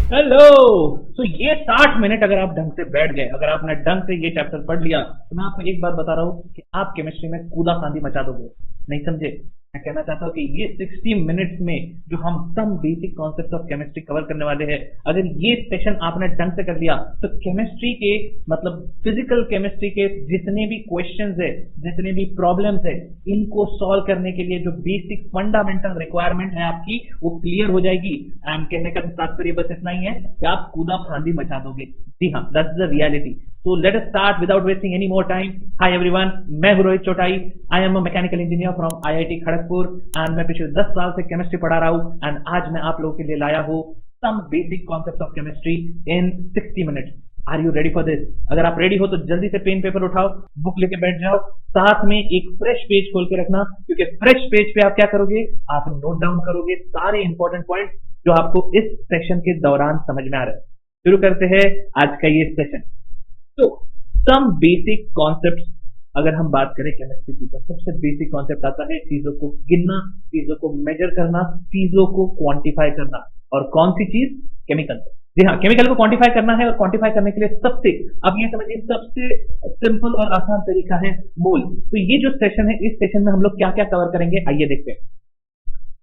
Hello. तो ये 60 minute अगर आप ढंग से बैठ गए, अगर आपने ढंग से ये चैप्टर पढ़ लिया, तो मैं आपको एक बात बता रहा हूँ कि आप केमिस्ट्री में कूदा फांदी मचा दोगे। नहीं समझे? मैं कहना चाहता हूँ कि ये 60 मिनट्स में जो हम some basic concept of chemistry cover करने वाले हैं, अगर ये सेशन आपने ढंग से कर लिया तो केमिस्ट्री के मतलब फिजिकल केमिस्ट्री के जितने भी क्वेश्चंस है, जितने भी प्रॉब्लम्स है, इनको सॉल्व करने के लिए जो बेसिक फंडामेंटल रिक्वायरमेंट है आपकी, वो क्लियर हो जाएगी। एंड कहने का तात्पर्य बस इतना ही है कि आप कूदा फांदी मचा दोगे। जी हाँ, that's the reality. So let us start without wasting any more time. Hi everyone, मैं हूं Rohit चोटाई। I am a mechanical engineer from IIT Kharagpur and मैं पिछले 10 साल से केमिस्ट्री पढ़ा रहा हूँ and आज मैं आप लोगों के लिए लाया हूँ some basic concepts of chemistry in 60 minutes. Are you ready for this? अगर आप रेडी हो तो जल्दी से पेन पेपर उठाओ, बुक लेके बैठ जाओ, साथ में एक फ्रेश पेज खोल के रखना, क्योंकि फ्रेश पेज पे आप क्या करोगे, आप नोट डाउन करोगे सारे इंपॉर्टेंट पॉइंट जो आपको इस सेशन के दौरान समझ में आ रहे हैं। शुरू करते हैं आज का ये सेशन। तो सम बेसिक कॉन्सेप्ट अगर हम बात करें केमिस्ट्री की, तो सबसे बेसिक कॉन्सेप्ट आता है चीजों को गिनना, चीजों को मेजर करना, चीजों को क्वांटिफाई करना। और कौन सी चीज? केमिकल। जी हाँ, केमिकल को क्वांटिफाई करना है और क्वांटिफाई करने के लिए सबसे, अब ये समझिए, सबसे सिंपल और आसान तरीका है मोल। तो ये जो सेशन है, इस सेशन में हम लोग क्या क्या कवर करेंगे, आइए देखते हैं।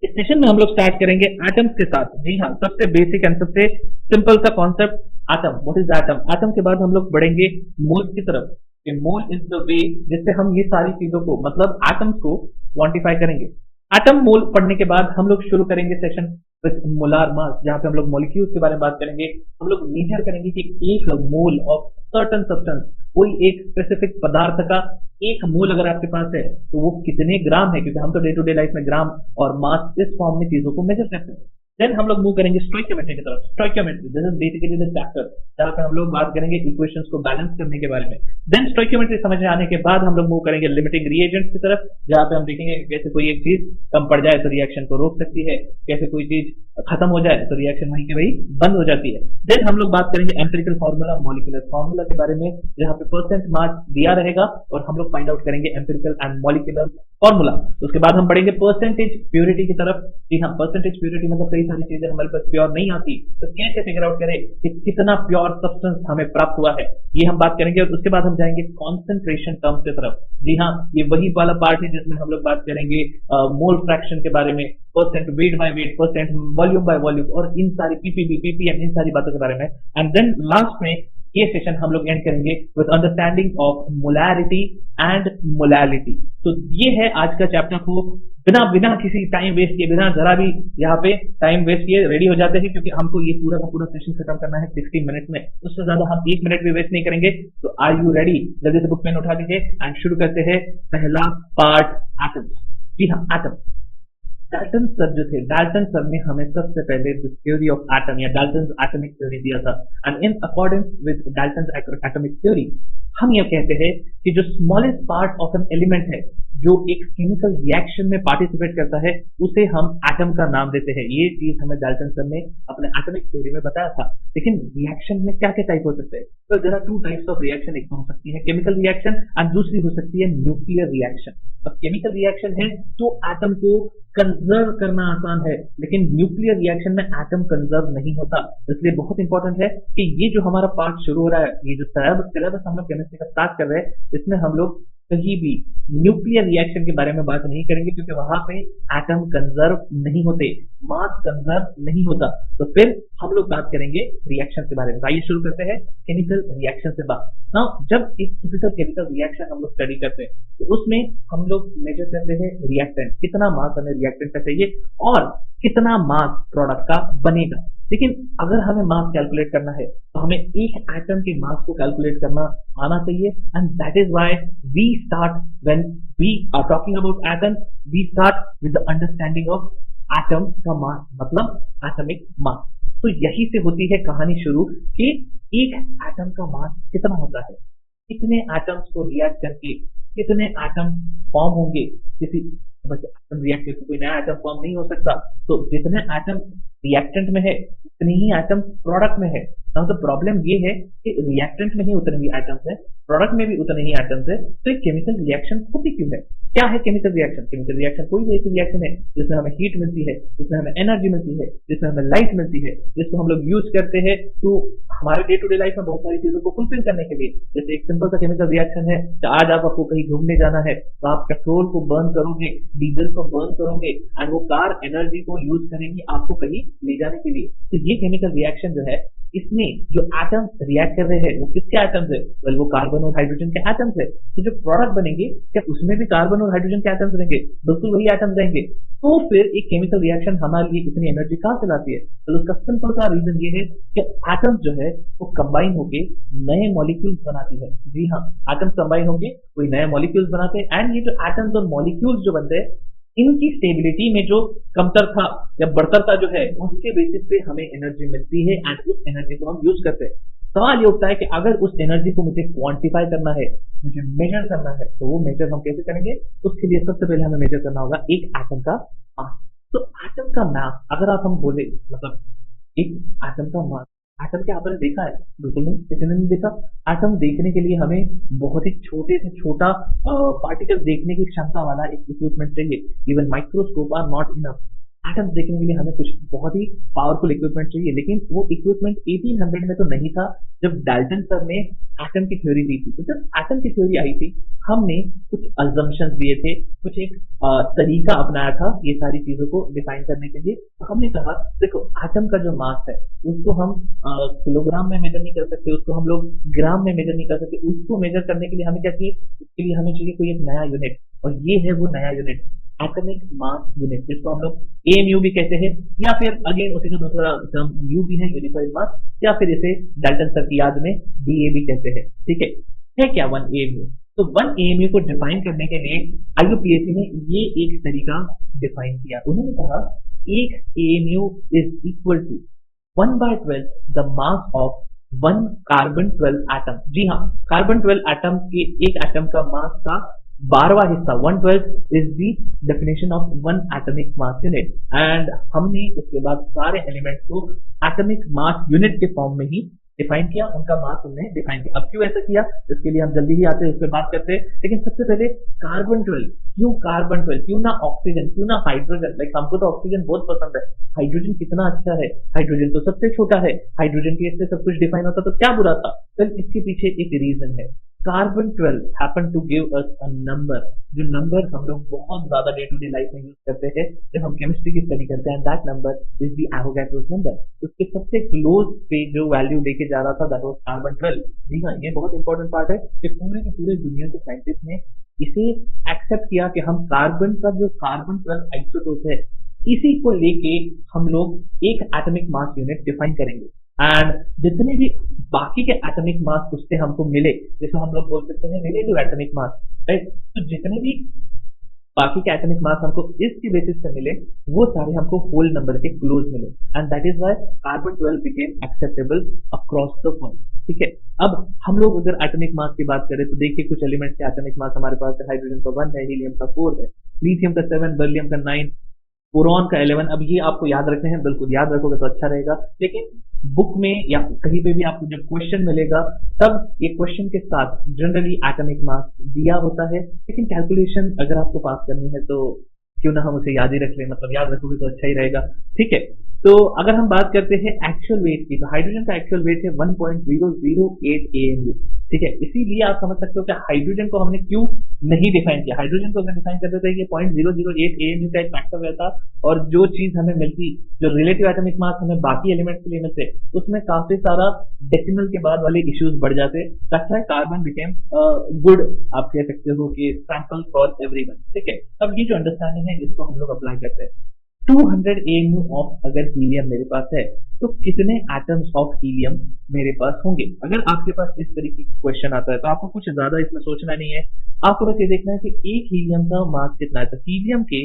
इस सेशन में हम लोग स्टार्ट करेंगे एटम्स के साथ। जी हाँ, सबसे बेसिक एंड सबसे सिंपल सा concept atom. What is atom? Atom के बाद हम लोग बढ़ेंगे मोल्स की तरफ। मोल इज द वे जिससे हम ये सारी चीजों को मतलब एटम्स को क्वांटिफाई करेंगे। एटम मोल पढ़ने के बाद हम लोग शुरू करेंगे सेशन विद मोलार मास, जहां पे हम लोग मॉलिक्यूल्स के बारे में बात करेंगे। हम लोग मेजर करेंगे कि एक मोल ऑफ सर्टन सब्सटेंस, कोई एक स्पेसिफिक पदार्थ का एक मोल अगर आपके पास है तो वो कितने ग्राम है, क्योंकि हम तो डे टू डे लाइफ में ग्राम और मास इस फॉर्म में चीजों को मेजर करते हैं। देन हम लोग मूव करेंगे स्टोइकियोमेट्री की तरफ। Stoichiometry this is basically the chapter जहां पे हम लोग बात करेंगे इक्वेशंस को बैलेंस करने के बारे में। देन स्टोइकियोमेट्री समझ में आने के बाद हम लोग मूव करेंगे लिमिटिंग रिएजेंट्स की तरफ, जहां पे हम देखेंगे कि कैसे कोई एक चीज कम पड़ जाए तो रिएक्शन को रोक सकती है, कैसे कोई चीज खत्म हो जाए तो रिएक्शन वहीं के वहीं बंद हो जाती है। देन हम लोग बात करेंगे एम्पिरिकल फार्मूला, मॉलिक्यूलर फार्मूला के बारे में, जहां पे परसेंट मास दिया रहेगा और हम लोग फाइंड आउट करेंगे एम्पिरिकल एंड मॉलिक्यूलर फार्मूला। उसके बाद हम पढ़ेंगे परसेंटेज प्योरिटी की तरफ। जी हाँ, परसेंटेज प्योरिटी मतलब कई सारी चीजें हमारे पास प्योर नहीं आती, तो कैसे फिगर आउट करें कि कितना प्योर सब्सटेंस हमें प्राप्त हुआ है, ये हम बात करेंगे। और उसके बाद हम जाएंगे कॉन्सेंट्रेशन टर्म्स की तरफ। जी हाँ, ये वही वाला पार्ट है जिसमें हम लोग बात करेंगे मोल फ्रैक्शन के बारे में, percent weight by weight, percent volume by volume, और इन सारी पीपीबी पीपीएम, इन सारी बातों के बारे में। एंड देन लास्ट में ये सेशन हम लोग एंड करेंगे with understanding of molarity and molality. तो ये है आज का चैप्टर। को बिना बिना किसी टाइम वेस्ट किए, बिना जरा भी यहाँ पे टाइम वेस्ट किए रेडी हो जाते हैं, क्योंकि हमको ये पूरा का पूरा सेशन खत्म करना है 60 मिनट में। उससे ज्यादा हम 1 मिनट भी वेस्ट नहीं करेंगे। तो आर यू रेडी? जल्दी से बुक पेन उठा लीजिए एंड शुरू करते हैं पहला पार्ट, एटम्स। जी हाँ, एटम। डाल्टन सर जो थे, डाल्टन सर ने हमें सबसे पहले थ्योरी ऑफ एटम या डाल्टन एटॉमिक थ्योरी दिया था। And in according with Dalton atomic theory हम ये कहते हैं कि जो smallest part of an element है, जो एक केमिकल रिएक्शन में पार्टिसिपेट करता है, उसे हम एटम का नाम देते हैं। ये चीज हमें डाल्टन सर ने अपने एटॉमिक थ्योरी में बताया था। लेकिन रिएक्शन में क्या क्या टाइप हो सकते हैं? तो there are 2 types of reaction. एक तो हो सकती है केमिकल रिएक्शन एंड दूसरी हो सकती है न्यूक्लियर रिएक्शन। अब केमिकल रिएक्शन है तो एटम को कंजर्व करना आसान है, लेकिन न्यूक्लियर रिएक्शन में एटम कंजर्व नहीं होता। इसलिए बहुत इंपॉर्टेंट है कि ये जो हमारा पार्ट शुरू हो रहा है, ये जो सिलेबस हम लोग केमिस्ट्री का स्टार्ट कर रहे हैं, इसमें हम लोग कहीं भी न्यूक्लियर रिएक्शन के बारे में बात नहीं करेंगे, क्योंकि वहां पे एटम कंजर्व नहीं होते, मास कंजर्व नहीं होता। तो फिर हम लोग बात करेंगे रिएक्शन के बारे में। आइए शुरू करते हैं केमिकल रिएक्शन से बात। नाउ जब एक टिपिकल केमिकल रिएक्शन हम लोग स्टडी करते हैं, तो उसमें हम लोग मेजर करते हैं रिएक्टेंट, कितना मास हमें रिएक्टेंट का चाहिए और कितना मास प्रोडक्ट का बनेगा। लेकिन अगर हमें मास कैलकुलेट करना है तो हमें एक एटम के मास को कैलकुलेट करना आना चाहिए। And that is why we start when we are talking about atom, we start with the understanding of atom का मास, मतलब एटॉमिक मास। तो यही से होती है कहानी शुरू कि एक एटम का मास कितना होता है, कितने एटम्स को रिएक्ट करके कितने एटम फॉर्म होंगे। किसी एटम रिएक्ट करके कोई नया एटम फॉर्म नहीं हो सकता, तो जितने एटम रिएक्टेंट में है उतने ही एटम प्रोडक्ट में है। नाउ द प्रॉब्लम ये है कि रिएक्टेंट में ही उतने ही एटम्स है, प्रोडक्ट में भी उतने ही एटम्स है, तो एक केमिकल रिएक्शन होती क्यों है? क्या है केमिकल रिएक्शन? केमिकल रिएक्शन कोई भी ऐसी रिएक्शन है जिसमें हमें हीट मिलती है, जिसमें हमें एनर्जी मिलती है, जिसमें हमें लाइट मिलती है, जिसको हम लोग यूज करते हैं टू हमारे डे टू डे लाइफ में बहुत सारी चीजों को फुलफिल करने के लिए। जैसे एक सिंपल सा केमिकल रिएक्शन है कि आज आपको कहीं घूमने जाना है तो आप पेट्रोल को बर्न करोगे, डीजल को बर्न करोगे एंड वो कार एनर्जी को यूज करेगी आपको कहीं ले जाने के लिए। तो ये केमिकल रिएक्शन जो है, इसमें जो एटम्स रिएक्ट कर रहे हैं वो किसके एटम्स है? वेल वो कार्बन और हाइड्रोजन के एटम्स है। तो जो प्रोडक्ट बनेंगे क्या उसमें भी कार्बन और हाइड्रोजन के एटम्स रहेंगे? बिल्कुल वही एटम्स रहेंगे। तो फिर एक केमिकल रिएक्शन हमारे लिए इतनी एनर्जी कहाँ से लाती है? तो उसका सिंपल सा रीजन ये है कि एटम्स जो है वो कंबाइन होके नए मॉलिक्यूल्स बनाती है। जी हाँ, एटम्स कंबाइन होके कोई नए मॉलिक्यूल्स बनाते हैं एंड ये जो एटम्स और मॉलिक्यूल्स जो बनते हैं इनकी स्टेबिलिटी में जो कमतरता या बढ़तरता जो है उसके बेसिस पे हमें एनर्जी मिलती है एंड उस एनर्जी को हम यूज करते हैं। सवाल ये उठता है कि अगर उस एनर्जी को मुझे क्वांटिफाई करना है, मुझे मेजर करना है, तो वो मेजर हम कैसे करेंगे? उसके लिए सबसे पहले हमें मेजर करना होगा एक एटम का मास। तो एटम का मास अगर आप हम बोले मतलब एक एटम का मास, एटम क्या आपने देखा है? बिल्कुल नहीं, किसी ने नहीं देखा। एटम देखने के लिए हमें बहुत ही छोटे से छोटा पार्टिकल देखने की क्षमता वाला एक इक्विपमेंट चाहिए। Even microscope are not enough. Atoms देखने के लिए हमें कुछ बहुत ही पावरफुल इक्विपमेंट चाहिए, लेकिन वो इक्विपमेंट 1800 में तो नहीं था जब डाल्टन सर ने एटम की थ्योरी दी थी। तो जब एटम की थ्योरी आई थी हमने कुछ अजम्पशंस दिए थे, कुछ एक तरीका अपनाया था ये सारी चीजों को डिफाइन करने के लिए। तो हमने कहा देखो एटम का जो मास है उसको हम किलोग्राम में मेजर नहीं कर सकते, उसको हम लोग ग्राम में मेजर नहीं कर सकते। उसको मेजर करने के लिए हमें क्या चाहिए? उसके लिए हमें चाहिए कोई एक नया यूनिट, और ये है वो नया यूनिट एटॉमिक मास यूनिट, जिसको हम लोग एएमयू भी कहते हैं, या फिर अगेन उसी का दूसरा टर्म यू भी है, यूनिफाइड मास, या फिर इसे डाल्टन सर की याद में डीए भी कहते हैं। ठीक है क्या 1 एएमयू? तो 1 एएमयू को डिफाइन करने के लिए आईयूपीएसी ने ये एक तरीका डिफाइन किया। उन्होंने कहा एक AMU is equal to 1/12 the mass of 1 carbon 12 atom. जी हाँ, कार्बन 12 एटम के एक एटम का मास का 12वां हिस्सा 1/12 is the definition of 1 atomic mass unit. And हमने उसके बाद सारे एलिमेंट्स को एटॉमिक मास यूनिट के फॉर्म में ही डिफाइन किया, उनका मास हमने डिफाइन किया। अब क्यों ऐसा किया इसके लिए हम जल्दी ही आते हैं, उस पर बात करते हैं। लेकिन सबसे पहले कार्बन 12, क्यों कार्बन 12? क्यों ना ऑक्सीजन, क्यों ना हाइड्रोजन? लाइक हमको तो ऑक्सीजन बहुत पसंद है, हाइड्रोजन कितना अच्छा है, हाइड्रोजन तो सबसे छोटा है, हाइड्रोजन के इससे सब कुछ डिफाइन होता तो क्या बुरा था? तो इसके पीछे एक रीजन है। Carbon 12 happen to give us a number, जो नंबर हम लोग बहुत ज्यादा डे टू डे लाइफ में यूज करते हैं जब हम केमिस्ट्री की स्टडी करते हैं। That number is the Avogadro's number. उसके सबसे क्लोज पे जो वैल्यू लेके जा रहा था दैट वाज कार्बन 12। जी हाँ, ये बहुत इंपॉर्टेंट पार्ट है कि पूरे की पूरे दुनिया के साइंटिस्ट ने इसे एक्सेप्ट किया कि हम कार्बन का जो कार्बन 12 आइसोटोप है इसी को लेके हम लोग एक एटॉमिक मास यूनिट डिफाइन करेंगे। एंड जितने भी बाकी के एटॉमिक मास उससे हमको मिले, जैसे हम लोग बोल सकते हैं रिलेटिव एटॉमिक मास, राइट? तो जितने भी बाकी के एटॉमिक मास हमको इसकी बेसिस पे मिले वो सारे हमको होल नंबर के क्लोज मिले, and that is why carbon 12 became acceptable across the world. ठीक है, अब हम लोग अगर एटॉमिक मास की बात करें तो देखिए कुछ एलिमेंट्स के एटॉमिक मास हमारे पास है। हाइड्रोजन का 1 है, हीलियम का 4 है, लिथियम का 7, बर्लियम का 9, बोरॉन का 11। अब ये आपको याद रखने हैं, बिल्कुल याद रखोगे तो अच्छा रहेगा। लेकिन बुक में या कहीं पे भी आपको जब क्वेश्चन मिलेगा तब ये क्वेश्चन के साथ जनरली एटॉमिक मास दिया होता है, लेकिन कैलकुलेशन अगर आपको पास करनी है तो क्यों ना हम उसे याद ही रख लें, मतलब याद रखोगे तो अच्छा ही रहेगा। ठीक है, तो अगर हम बात करते हैं एक्चुअल वेट की, तो हाइड्रोजन का एक्चुअल वेट है 1.008 एएमयू। ठीक है, इसीलिए आप समझ सकते हो कि हाइड्रोजन को हमने क्यों नहीं डिफाइन किया। हाइड्रोजन को अगर डिफाइन करते थे ये 0.008 एएमयू का एक फैक्टर रहता, और जो चीज हमें मिलती, जो रिलेटिव एटॉमिक मास हमें बाकी एलिमेंट्स के लिए मिलते, उसमें काफी सारा डेसिमल के बाद वाले इश्यूज बढ़ जाते। तथा कार्बन बिकेम गुड, आप कह सकते हो कि सैंपल फॉर एवरीवन। ठीक है, अब ये जो अंडरस्टैंडिंग है इसको हम लोग अप्लाई करते हैं। 200 एएमयू ऑफ अगर हीलियम मेरे पास है तो कितने एटम्स ऑफ हीलियम मेरे पास होंगे? अगर आपके पास इस तरीके की क्वेश्चन आता है तो आपको कुछ ज्यादा इसमें सोचना नहीं है, आपको बस ये देखना है कि एक हीलियम का मास कितना है। तो हीलियम के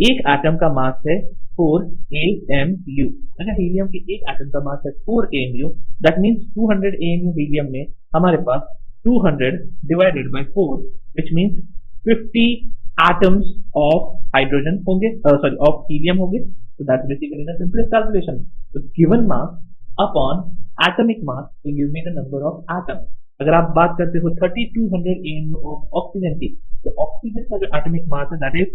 एक एटम का मास है 4 AMU। अगर हीलियम के एक एटम का मास है 4 AMU, that means 200 AMU helium में हमारे पास 200 divided by 4 which means 50 atoms of hydrogen होंगे, सॉरी ऑफ हीलियम होंगे। So that's basically the simplest calculation. So given mass upon atomic mass will give me the number of atom. अगर आप बात करते हो 3200 AMU of oxygen की, तो oxygen का जो एटॉमिक मास है दैट इज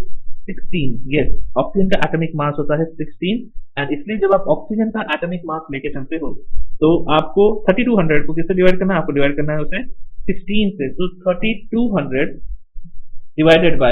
16। यस, ऑक्सीजन का एटॉमिक मास होता है 16 एंड इसलिए जब आप ऑक्सीजन का एटॉमिक मास लेके चलते हो तो आपको 3200 को किससे डिवाइड करना है, आपको डिवाइड करना है उसे 16 से। तो 3200 divided by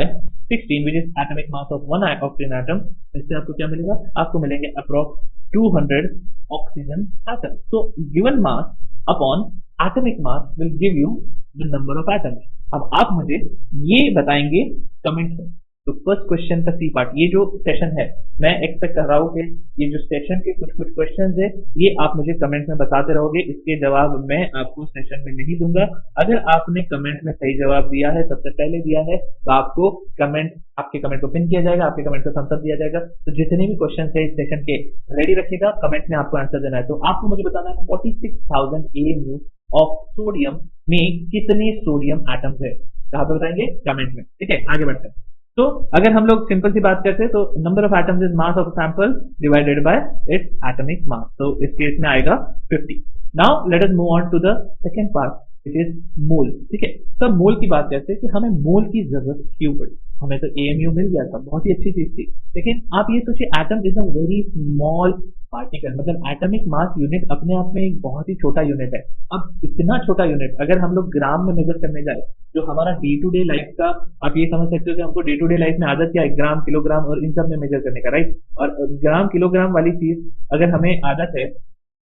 16 which is atomic mass of one oxygen atom, इससे आपको क्या मिलेगा, आपको मिलेंगे approx 200 oxygen atom। So given mass upon atomic mass will give you the number of atoms। अब आप मुझे ये बताएंगे कमेंट में। तो फर्स्ट क्वेश्चन का सी पार्ट, ये जो सेशन है मैं एक्सपेक्ट कर रहा हूँ कि ये जो सेशन के कुछ कुछ क्वेश्चंस है ये आप मुझे कमेंट में बताते रहोगे, इसके जवाब मैं आपको सेशन में नहीं दूंगा। अगर आपने कमेंट में सही जवाब दिया है, सबसे पहले दिया है, तो आपको कमेंट, आपके कमेंट को पिन किया जाएगा, आपके कमेंट को थम्स अप दिया जाएगा। तो जितने भी क्वेश्चन है इस सेशन के रेडी रखिएगा, कमेंट में आपको आंसर देना है। तो आपको मुझे बताना है 46,000 AMU ऑफ सोडियम में कितने सोडियम एटम्स है, कहाँ पे बताएंगे, कमेंट में। ठीक है, आगे बढ़ते हैं। तो अगर हम लोग सिंपल सी बात करते हैं तो number of atoms is mass of sample divided by its atomic mass, तो इस केस में आएगा 50। Now let us move on to the second part which is mole. ठीक है, तो मोल की बात करते हैं कि हमें मोल की जरूरत क्यों पड़ी। हमें तो AMU मिल गया था, बहुत ही अच्छी चीज थी, लेकिन आप ये सोचिए atom is a very small particle, मतलब एटॉमिक मास यूनिट अपने आप में एक बहुत ही छोटा यूनिट है। अब इतना छोटा यूनिट अगर हम लोग ग्राम में मेजर करने जाए, जो हमारा डे टू डे लाइफ का, आप ये समझ सकते हो कि हमको डे टू डे लाइफ में आदत क्या है, ग्राम किलोग्राम और इन सब में मेजर करने का, राइट। और ग्राम किलोग्राम वाली चीज अगर हमें आदत है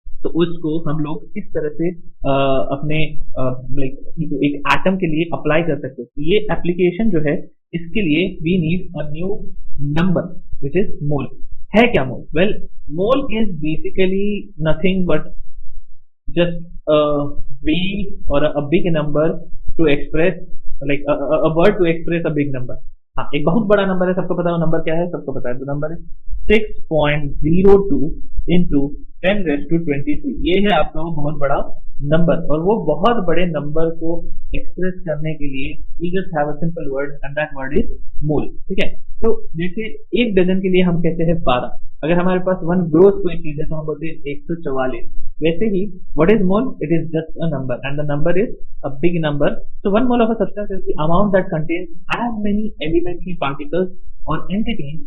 तो उसको हम लोग किस तरह से अपने लाइक एक एटम के लिए अप्लाई कर सकते हैं। ये एप्लीकेशन जो है इसके लिए we need a new number which is mole. है क्या mole? Well, mole is basically nothing but just a big or a big number to express like a word to express a big number। हाँ, एक बहुत बड़ा number है, सबको पता है वो नंबर क्या है, सबको पता है, तो नंबर है 6.02 into 10⁻23। ये है आपका वो बहुत बड़ा नंबर, और वो बहुत बड़े नंबर को एक्सप्रेस करने के लिए we just have a simple word and that word is मोल। ठीक है, तो जैसे एक डजन के लिए हम कहते हैं 12, अगर हमारे पास 1 ग्रोस कोई चीज है तो हम बोलते हैं 144। वैसे ही what is mole? It is just a number and the number is a big number। So 1 mole of a substance is the amount that contains as many elementary particles or entities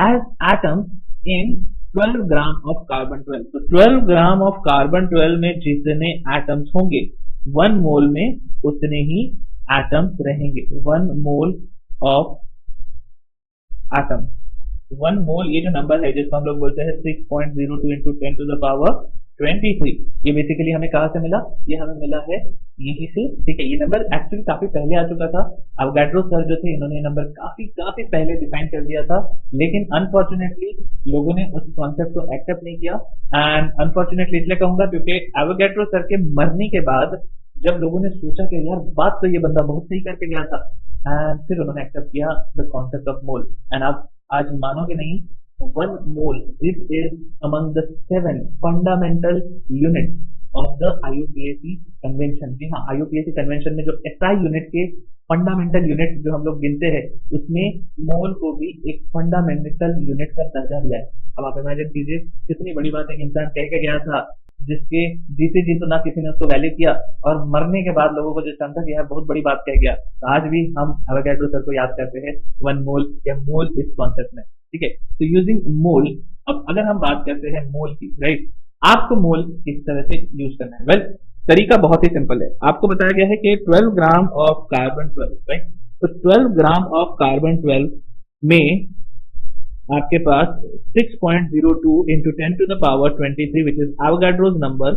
as atoms in 12 gram of carbon 12। तो 12 gram of carbon 12 में जितने atoms होंगे 1 मोल में उतने ही atoms रहेंगे। 1 mole of atom, 1 मोल ये जो number है जिसको हम लोग बोलते हैं 6.02 into 10⁻23, ये बेसिकली हमें कहाँ से मिला, ये हमें मिला है यहीं से। ठीक है, ये नंबर एक्चुअली काफी पहले आ चुका था, अवोगाड्रो सर जो थे इन्होंने नंबर काफी पहले डिफाइन कर दिया था, लेकिन अनफॉर्चुनेटली लोगों ने उस कॉन्सेप्ट को एक्सेप्ट नहीं किया। एंड अनफॉर्चुनेटली इसलिए कहूंगा क्योंकि अवोगाड्रो सर के मरने के बाद जब लोगों ने सोचा कि यार बात तो ये बंदा बहुत सही करके गया था, एंड फिर उन्होंने एक्सेप्ट किया the concept of mole. And आप आज मानोगे नहीं, 1 mole this is among the 7 fundamental units of the IUPAC convention। जी हाँ, IUPAC convention में जो SI यूनिट के फंडामेंटल यूनिट जो हम लोग गिनते हैं उसमें मोल को भी एक फंडामेंटल यूनिट का दर्जा दिया है। अब आप इमेजिन कीजिए कितनी बड़ी बात है कि इंसान कह के गया था, जिसके जीते जी तो ना किसी ने उसको वैल्यू किया, और मरने के बाद लोगों को जिस समझा कि यह बहुत बड़ी बात कह गया। तो आज भी हम एवोगाड्रो सर को याद करते हैं 1 मोल या मोल इस कॉन्सेप्ट में। ठीक है, तो यूजिंग मोल, अब अगर हम बात करते हैं मोल की, राइट, आपको मोल किस तरह से यूज करना है। वेल, तरीका बहुत ही सिंपल है। आपको बताया गया है कि 12 ग्राम ऑफ कार्बन 12, राइट, तो 12 ग्राम ऑफ कार्बन 12 में आपके पास 6.02 into 10⁻23 which is Avogadro's number.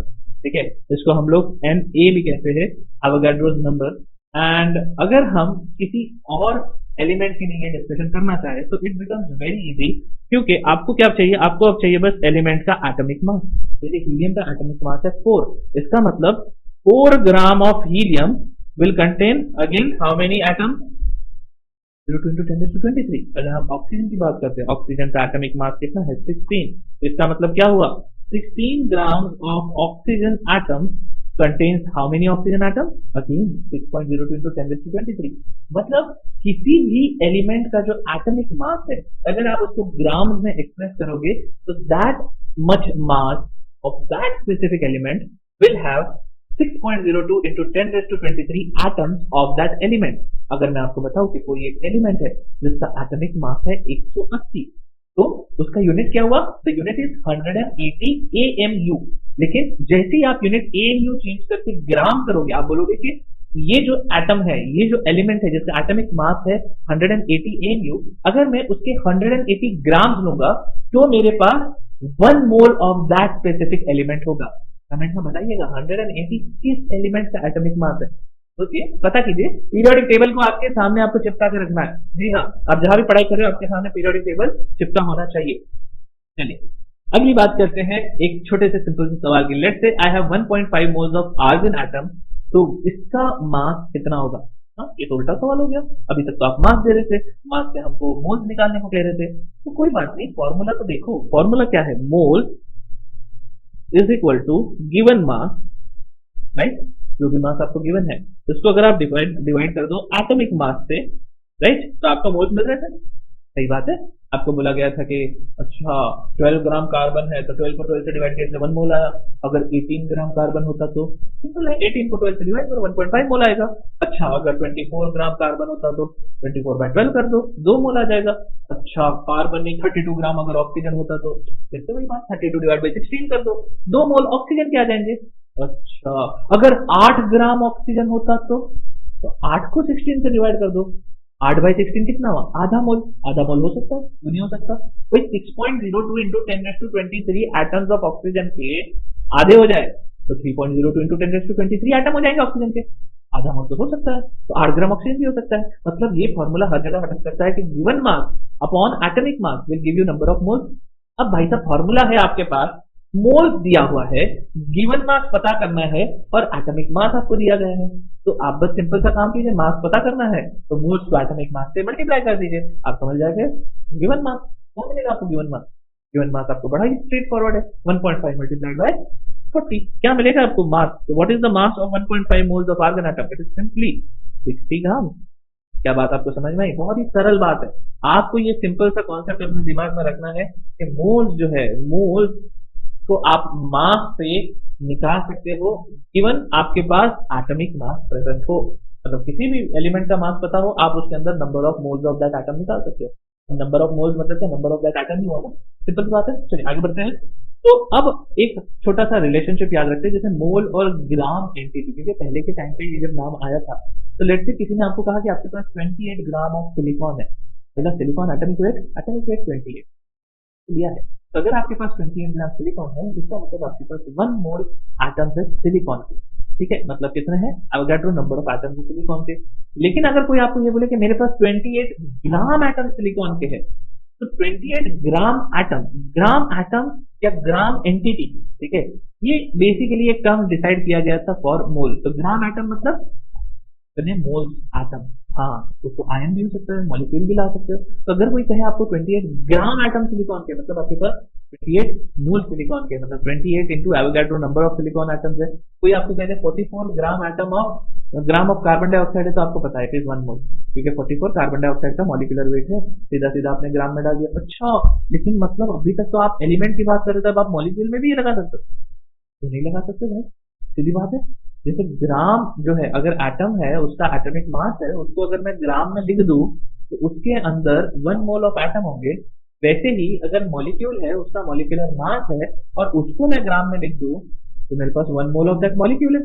ठीक है, इसको हम लोग Na भी कहते हैं, एवोगाड्रोज नंबर। एंड अगर हम किसी और एलिमेंट के लिए डिस्कशन करना चाहे तो इट बिकम्स वेरी इजी, क्योंकि आपको क्या चाहिए, आपको अब चाहिए बस एलिमेंट का एटॉमिक मास। जैसे हीलियम का एटॉमिक मास है 4, इसका मतलब 4 gram of helium will contain again how many atom, 0 into 10⁻23। अगर हम ऑक्सीजन की बात करते हैं, ऑक्सीजन का एटॉमिक मास कितना है, 16। इसका मतलब क्या हुआ, 16 gram of oxygen atom contains how many oxygen atom? Again 6.02 into 10⁻23। मतलब किसी भी एलिमेंट का जो एटॉमिक मास है अगर आप उसको ग्राम में एक्सप्रेस करोगे तो that much mass of that specific element will have 6.02 into 10 raised to 23 atoms of that element। अगर मैं आपको बताऊं कि कोई एक एलिमेंट है जिसका एटॉमिक मास है 180, तो उसका यूनिट क्या हुआ? The unit is 180 AMU। लेकिन जैसे ही आप यूनिट AMU चेंज करके ग्राम करोगे, आप बोलोगे कि ये जो एटम है, ये जो एलिमेंट है जिसका एटॉमिक मास है 180 AMU, अगर मैं उसके 180 ग्राम लूंगा तो मेरे पास 1 mole of that specific element होगा। कमेंट में बताइएगा 180 किस एलिमेंट का एटॉमिक मास है। सोचिए, पता कीजिए। पीरियोडिक टेबल को आपके सामने आपको चिपका के रखना है। जी हाँ, आप जहां भी पढ़ाई कर रहे हो आपके सामने पीरियोडिक टेबल चिपका होना चाहिए। चलिए अगली बात करते हैं एक छोटे से सिंपल से सवाल की। Let's say I have 1.5 moles of argon atom, तो इसका मास कितना होगा? हाँ, ये तो उल्टा सवाल हो गया। अभी तक तो आप मास दे रहे थे, मास से हमको मोल्स निकालने को कह रहे थे। तो कोई बात नहीं, फॉर्मूला तो देखो। फॉर्मूला क्या है? Mole is equal to given mass, right? जो भी मास आपको गिवन है इसको अगर आप डिवाइड कर दो एटॉमिक मास से, राइट, तो आपका मोल्स मिल रहे थे। सही बात है। आपको बोला गया था कि अच्छा 12 ग्राम कार्बन है तो 12 को 12 से डिवाइड करके 1 मोल आया। अगर 18 ग्राम कार्बन होता तो सिंपल है, 18 को 12 से डिवाइड करो 1.5 मोल आएगा। अच्छा अगर 24 ग्राम कार्बन होता तो 24 बाय 12 कर दो, 2 मोल आ जाएगा। अच्छा कार्बन नहीं 32 ग्राम अगर ऑक्सीजन होता तो फिर से वही बात, 32 डिवाइड बाई 16 कर दो, 2 मोल ऑक्सीजन के आ जाएंगे। अच्छा अगर 8 ग्राम ऑक्सीजन होता तो 8 को 16 से डिवाइड कर दो, 8 बाई 16 कितना हुआ? आधा मोल। आधा मोल हो सकता है, क्यों नहीं हो सकता? कोई 6.02 इंटू 10⁻23 एटम्स ऑफ ऑक्सीजन के आधे हो जाए तो 3.02 इंटू 10⁻23 एटम हो जाएंगे ऑक्सीजन के। आधा मोल तो हो सकता है, तो 8 ग्राम ऑक्सीजन भी हो सकता है। मतलब ये फॉर्मूला हर जगह अटक सकता है कि given mass upon atomic mass will give you number of moles. अब भाई साहब फॉर्मूला है आपके पास, मोल्स दिया हुआ है, गिवन मास पता करना है और एटॉमिक मास आपको दिया गया है। तो आप बस सिंपल सा काम कीजिए, मास पता करना है तो मोल्स को एटॉमिक मास से मल्टीप्लाई कर दीजिए, आप समझ जाएंगे गिवन मास। क्या मिलेगा आपको गिवन मास? गिवन मास आपको बड़ा ही स्ट्रेट फॉरवर्ड है, 1.5 मल्टीप्लाइड बाय 40। क्या मिलेगा आपको मास? तो what is the mass of 1.5 moles of argon atom? It is simply 60 gram. क्या बात आपको समझ में आई? बहुत ही सरल बात है। आपको ये सिंपल सा कॉन्सेप्ट अपने दिमाग में रखना है कि मोल्स जो है, मोल्स को आप मास से निकाल सकते हो इवन आपके पास एटॉमिक मास प्रेजेंट हो। मतलब किसी भी एलिमेंट का मास पता हो, आप उसके अंदर number of moles of that atom निकाल सकते हो। नंबर ऑफ मोल्स मतलब नंबर ऑफ दैट एटम ही होगा, सिंपल बात है। चलिए आगे बढ़ते हैं। तो अब एक छोटा सा रिलेशनशिप याद रखते हैं, जैसे मोल और ग्राम एंटिटी, क्योंकि पहले के टाइम पे ये जब नाम आया था तो लेट्स से किसी ने आपको कहा कि आपके पास 28 ग्राम ऑफ सिलिकॉन है, मतलब सिलिकॉन एटॉमिक वेट 28 लिया है। तो अगर आपके पास 28 ग्राम सिलिकॉन है, इसका मतलब आपके पास 1 मोल एटम्स है सिलिकॉन के। ठीक है, मतलब कितने हैं? अवोगाड्रो नंबर ऑफ एटम्स है सिलिकॉन के। लेकिन अगर कोई आपको ये बोले कि मेरे पास 28 ग्राम एटम सिलिकॉन के है, तो 28 ग्राम एटम या ग्राम एंटिटी, ठीक है, ये बेसिकली एक टर्म डिसाइड किया गया था फॉर मोल। तो ग्राम एटम मतलब मोल्स एटम। हाँ, उसको आयन भी हो सकता है, मॉलिक्यूल भी ला सकते हो। तो अगर कोई कहे आपको 28 ग्राम एटम सिलिकॉन के, मतलब आपके पास 28 मोल सिलिकॉन के, मतलब 28 into Avogadro number of silicon atoms है। कोई आपको कहते हैं 44 ग्राम ऑफ कार्बन डाइऑक्साइड है, तो आपको पता है इट इज 1 मोल, क्योंकि 44 कार्बन डाइऑक्साइड का मॉलिक्यूलर वेट है। सीधा सीधा आपने ग्राम में डाल दिया। अच्छा, लेकिन मतलब अभी तक तो आप एलिमेंट की बात कर रहे थे, अब आप मॉलिक्यूल में भी ये लगा सकते हो? तो नहीं लगा सकते भाई, सीधी बात है। जैसे ग्राम जो है, अगर एटम है उसका एटॉमिक मास है, उसको अगर मैं ग्राम में लिख दूं तो उसके अंदर 1 मोल ऑफ एटम होंगे। वैसे ही अगर मॉलिक्यूल है, उसका मॉलिक्यूलर मास है और उसको मैं ग्राम में लिख दूं तो मेरे पास 1 मोल ऑफ दैट मॉलिक्यूल है।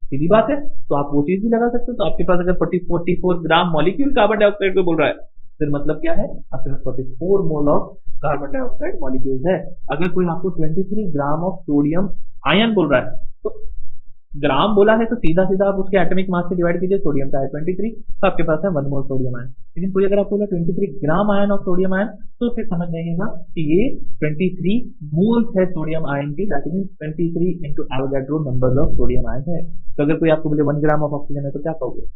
सीधी बात है। तो आप वो चीज भी लगा सकते हो। तो आपके पास अगर 44 ग्राम मॉलिक्यूल कार्बन डाइऑक्साइड को बोल रहा है, फिर मतलब क्या है? आपके पास 44 mole of carbon dioxide molecule है। अगर कोई आपको 23 ग्राम ऑफ सोडियम आयन बोल रहा है, तो ग्राम बोला है तो सीधा सीधा आप उसके एटॉमिक मास से डिवाइड कीजिए, सोडियम का है 23, तो आपके पास है 1 मोल सोडियम आयन। लेकिन कोई अगर आपको बोला 23 ग्राम आयन ऑफ सोडियम आयन, तो फिर समझ जाइएगा कि ये 23 मोल्स है सोडियम आयन की, that means 23 into Avogadro number of sodium ion है। तो अगर कोई आपको बोले 1 ग्राम ऑफ ऑक्सीजन है तो क्या कहोगे?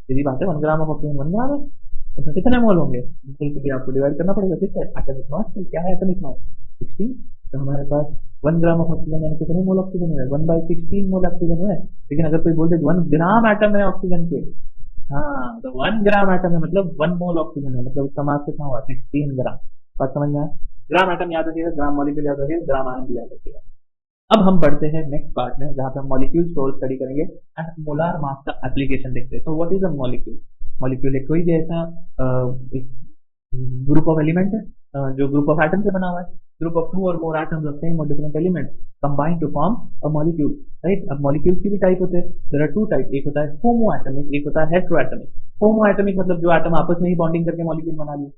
सीधी बात है, 1 ग्राम ऑफ ऑक्सीजन 1 ग्राम है, उसमें कितने मोल होंगे? बिल्कुल भी आपको डिवाइड करना पड़ेगा। किससे? एटॉमिक मास से। क्या है एटॉमिक मास? 16। तो हमारे पास 1 ग्राम ऑफ ऑक्सीजन यानी कितने मोल ऑक्सीजन है? 1/16 मोल ऑक्सीजन है। लेकिन अगर कोई बोल दे 1 ग्राम एटम है ऑक्सीजन के, हाँ, तो 1 ग्राम एटम है मतलब 1 मोल ऑक्सीजन है, मतलब उसका मास कितना हुआ? 16 ग्राम। बात समझ में आया? ग्राम एटम याद रखिएगा, ग्राम मॉलिक्यूल याद रखिएगा, ग्राम आयन भी याद रखिएगा। अब हम बढ़ते हैं नेक्स्ट पार्ट में जहाँ पे हम मॉलिक्यूल्स को स्टडी करेंगे एंड मोलार मास का एप्लीकेशन देखते हैं। तो what is a molecule? Molecule एक कोई भी ऐसा एक ग्रुप ऑफ एलिमेंट है जो ग्रुप ऑफ एटम से बना हुआ है। ग्रुप ऑफ टू और मोर एटम्स ऑफ सेम और different element combine to form a molecule, right. अब मॉलिक्यूल्स की भी टाइप होते हैं, देयर आर टू टाइप, एक होता है होमो एटमिक, एक होता है हेटेरो एटमिक। होमो एटमिक मतलब जो एटम आपस में ही बॉन्डिंग करके मॉलिक्यूल बना लिए।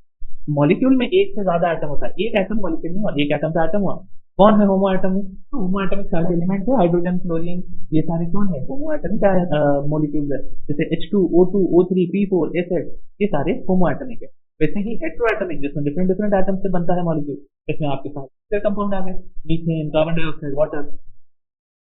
मॉलिक्यूल में एक से ज्यादा एटम होता है, एक एटम मॉलिक्यूल नहीं हुआ, एक एटम से एटम हुआ। कौन है होमो एटमिक? तो होमो एटमिक सारे एलिमेंट है, हाइड्रोजन क्लोरीन ये सारे कौन है? होमो एटमिक मॉलिक्यूल्स है। जैसे H2 O2 O3 P4 acid ये सारे होमो एटमिक है। वैसे ही हेटेरो एटमिक जिसमें डिफरेंट डिफरेंट एटम से बनता है मॉलिक्यूल, इसमें आपके पास कंपाउंड आ गए, मीथेन, कार्बन डाइऑक्साइड, वाटर।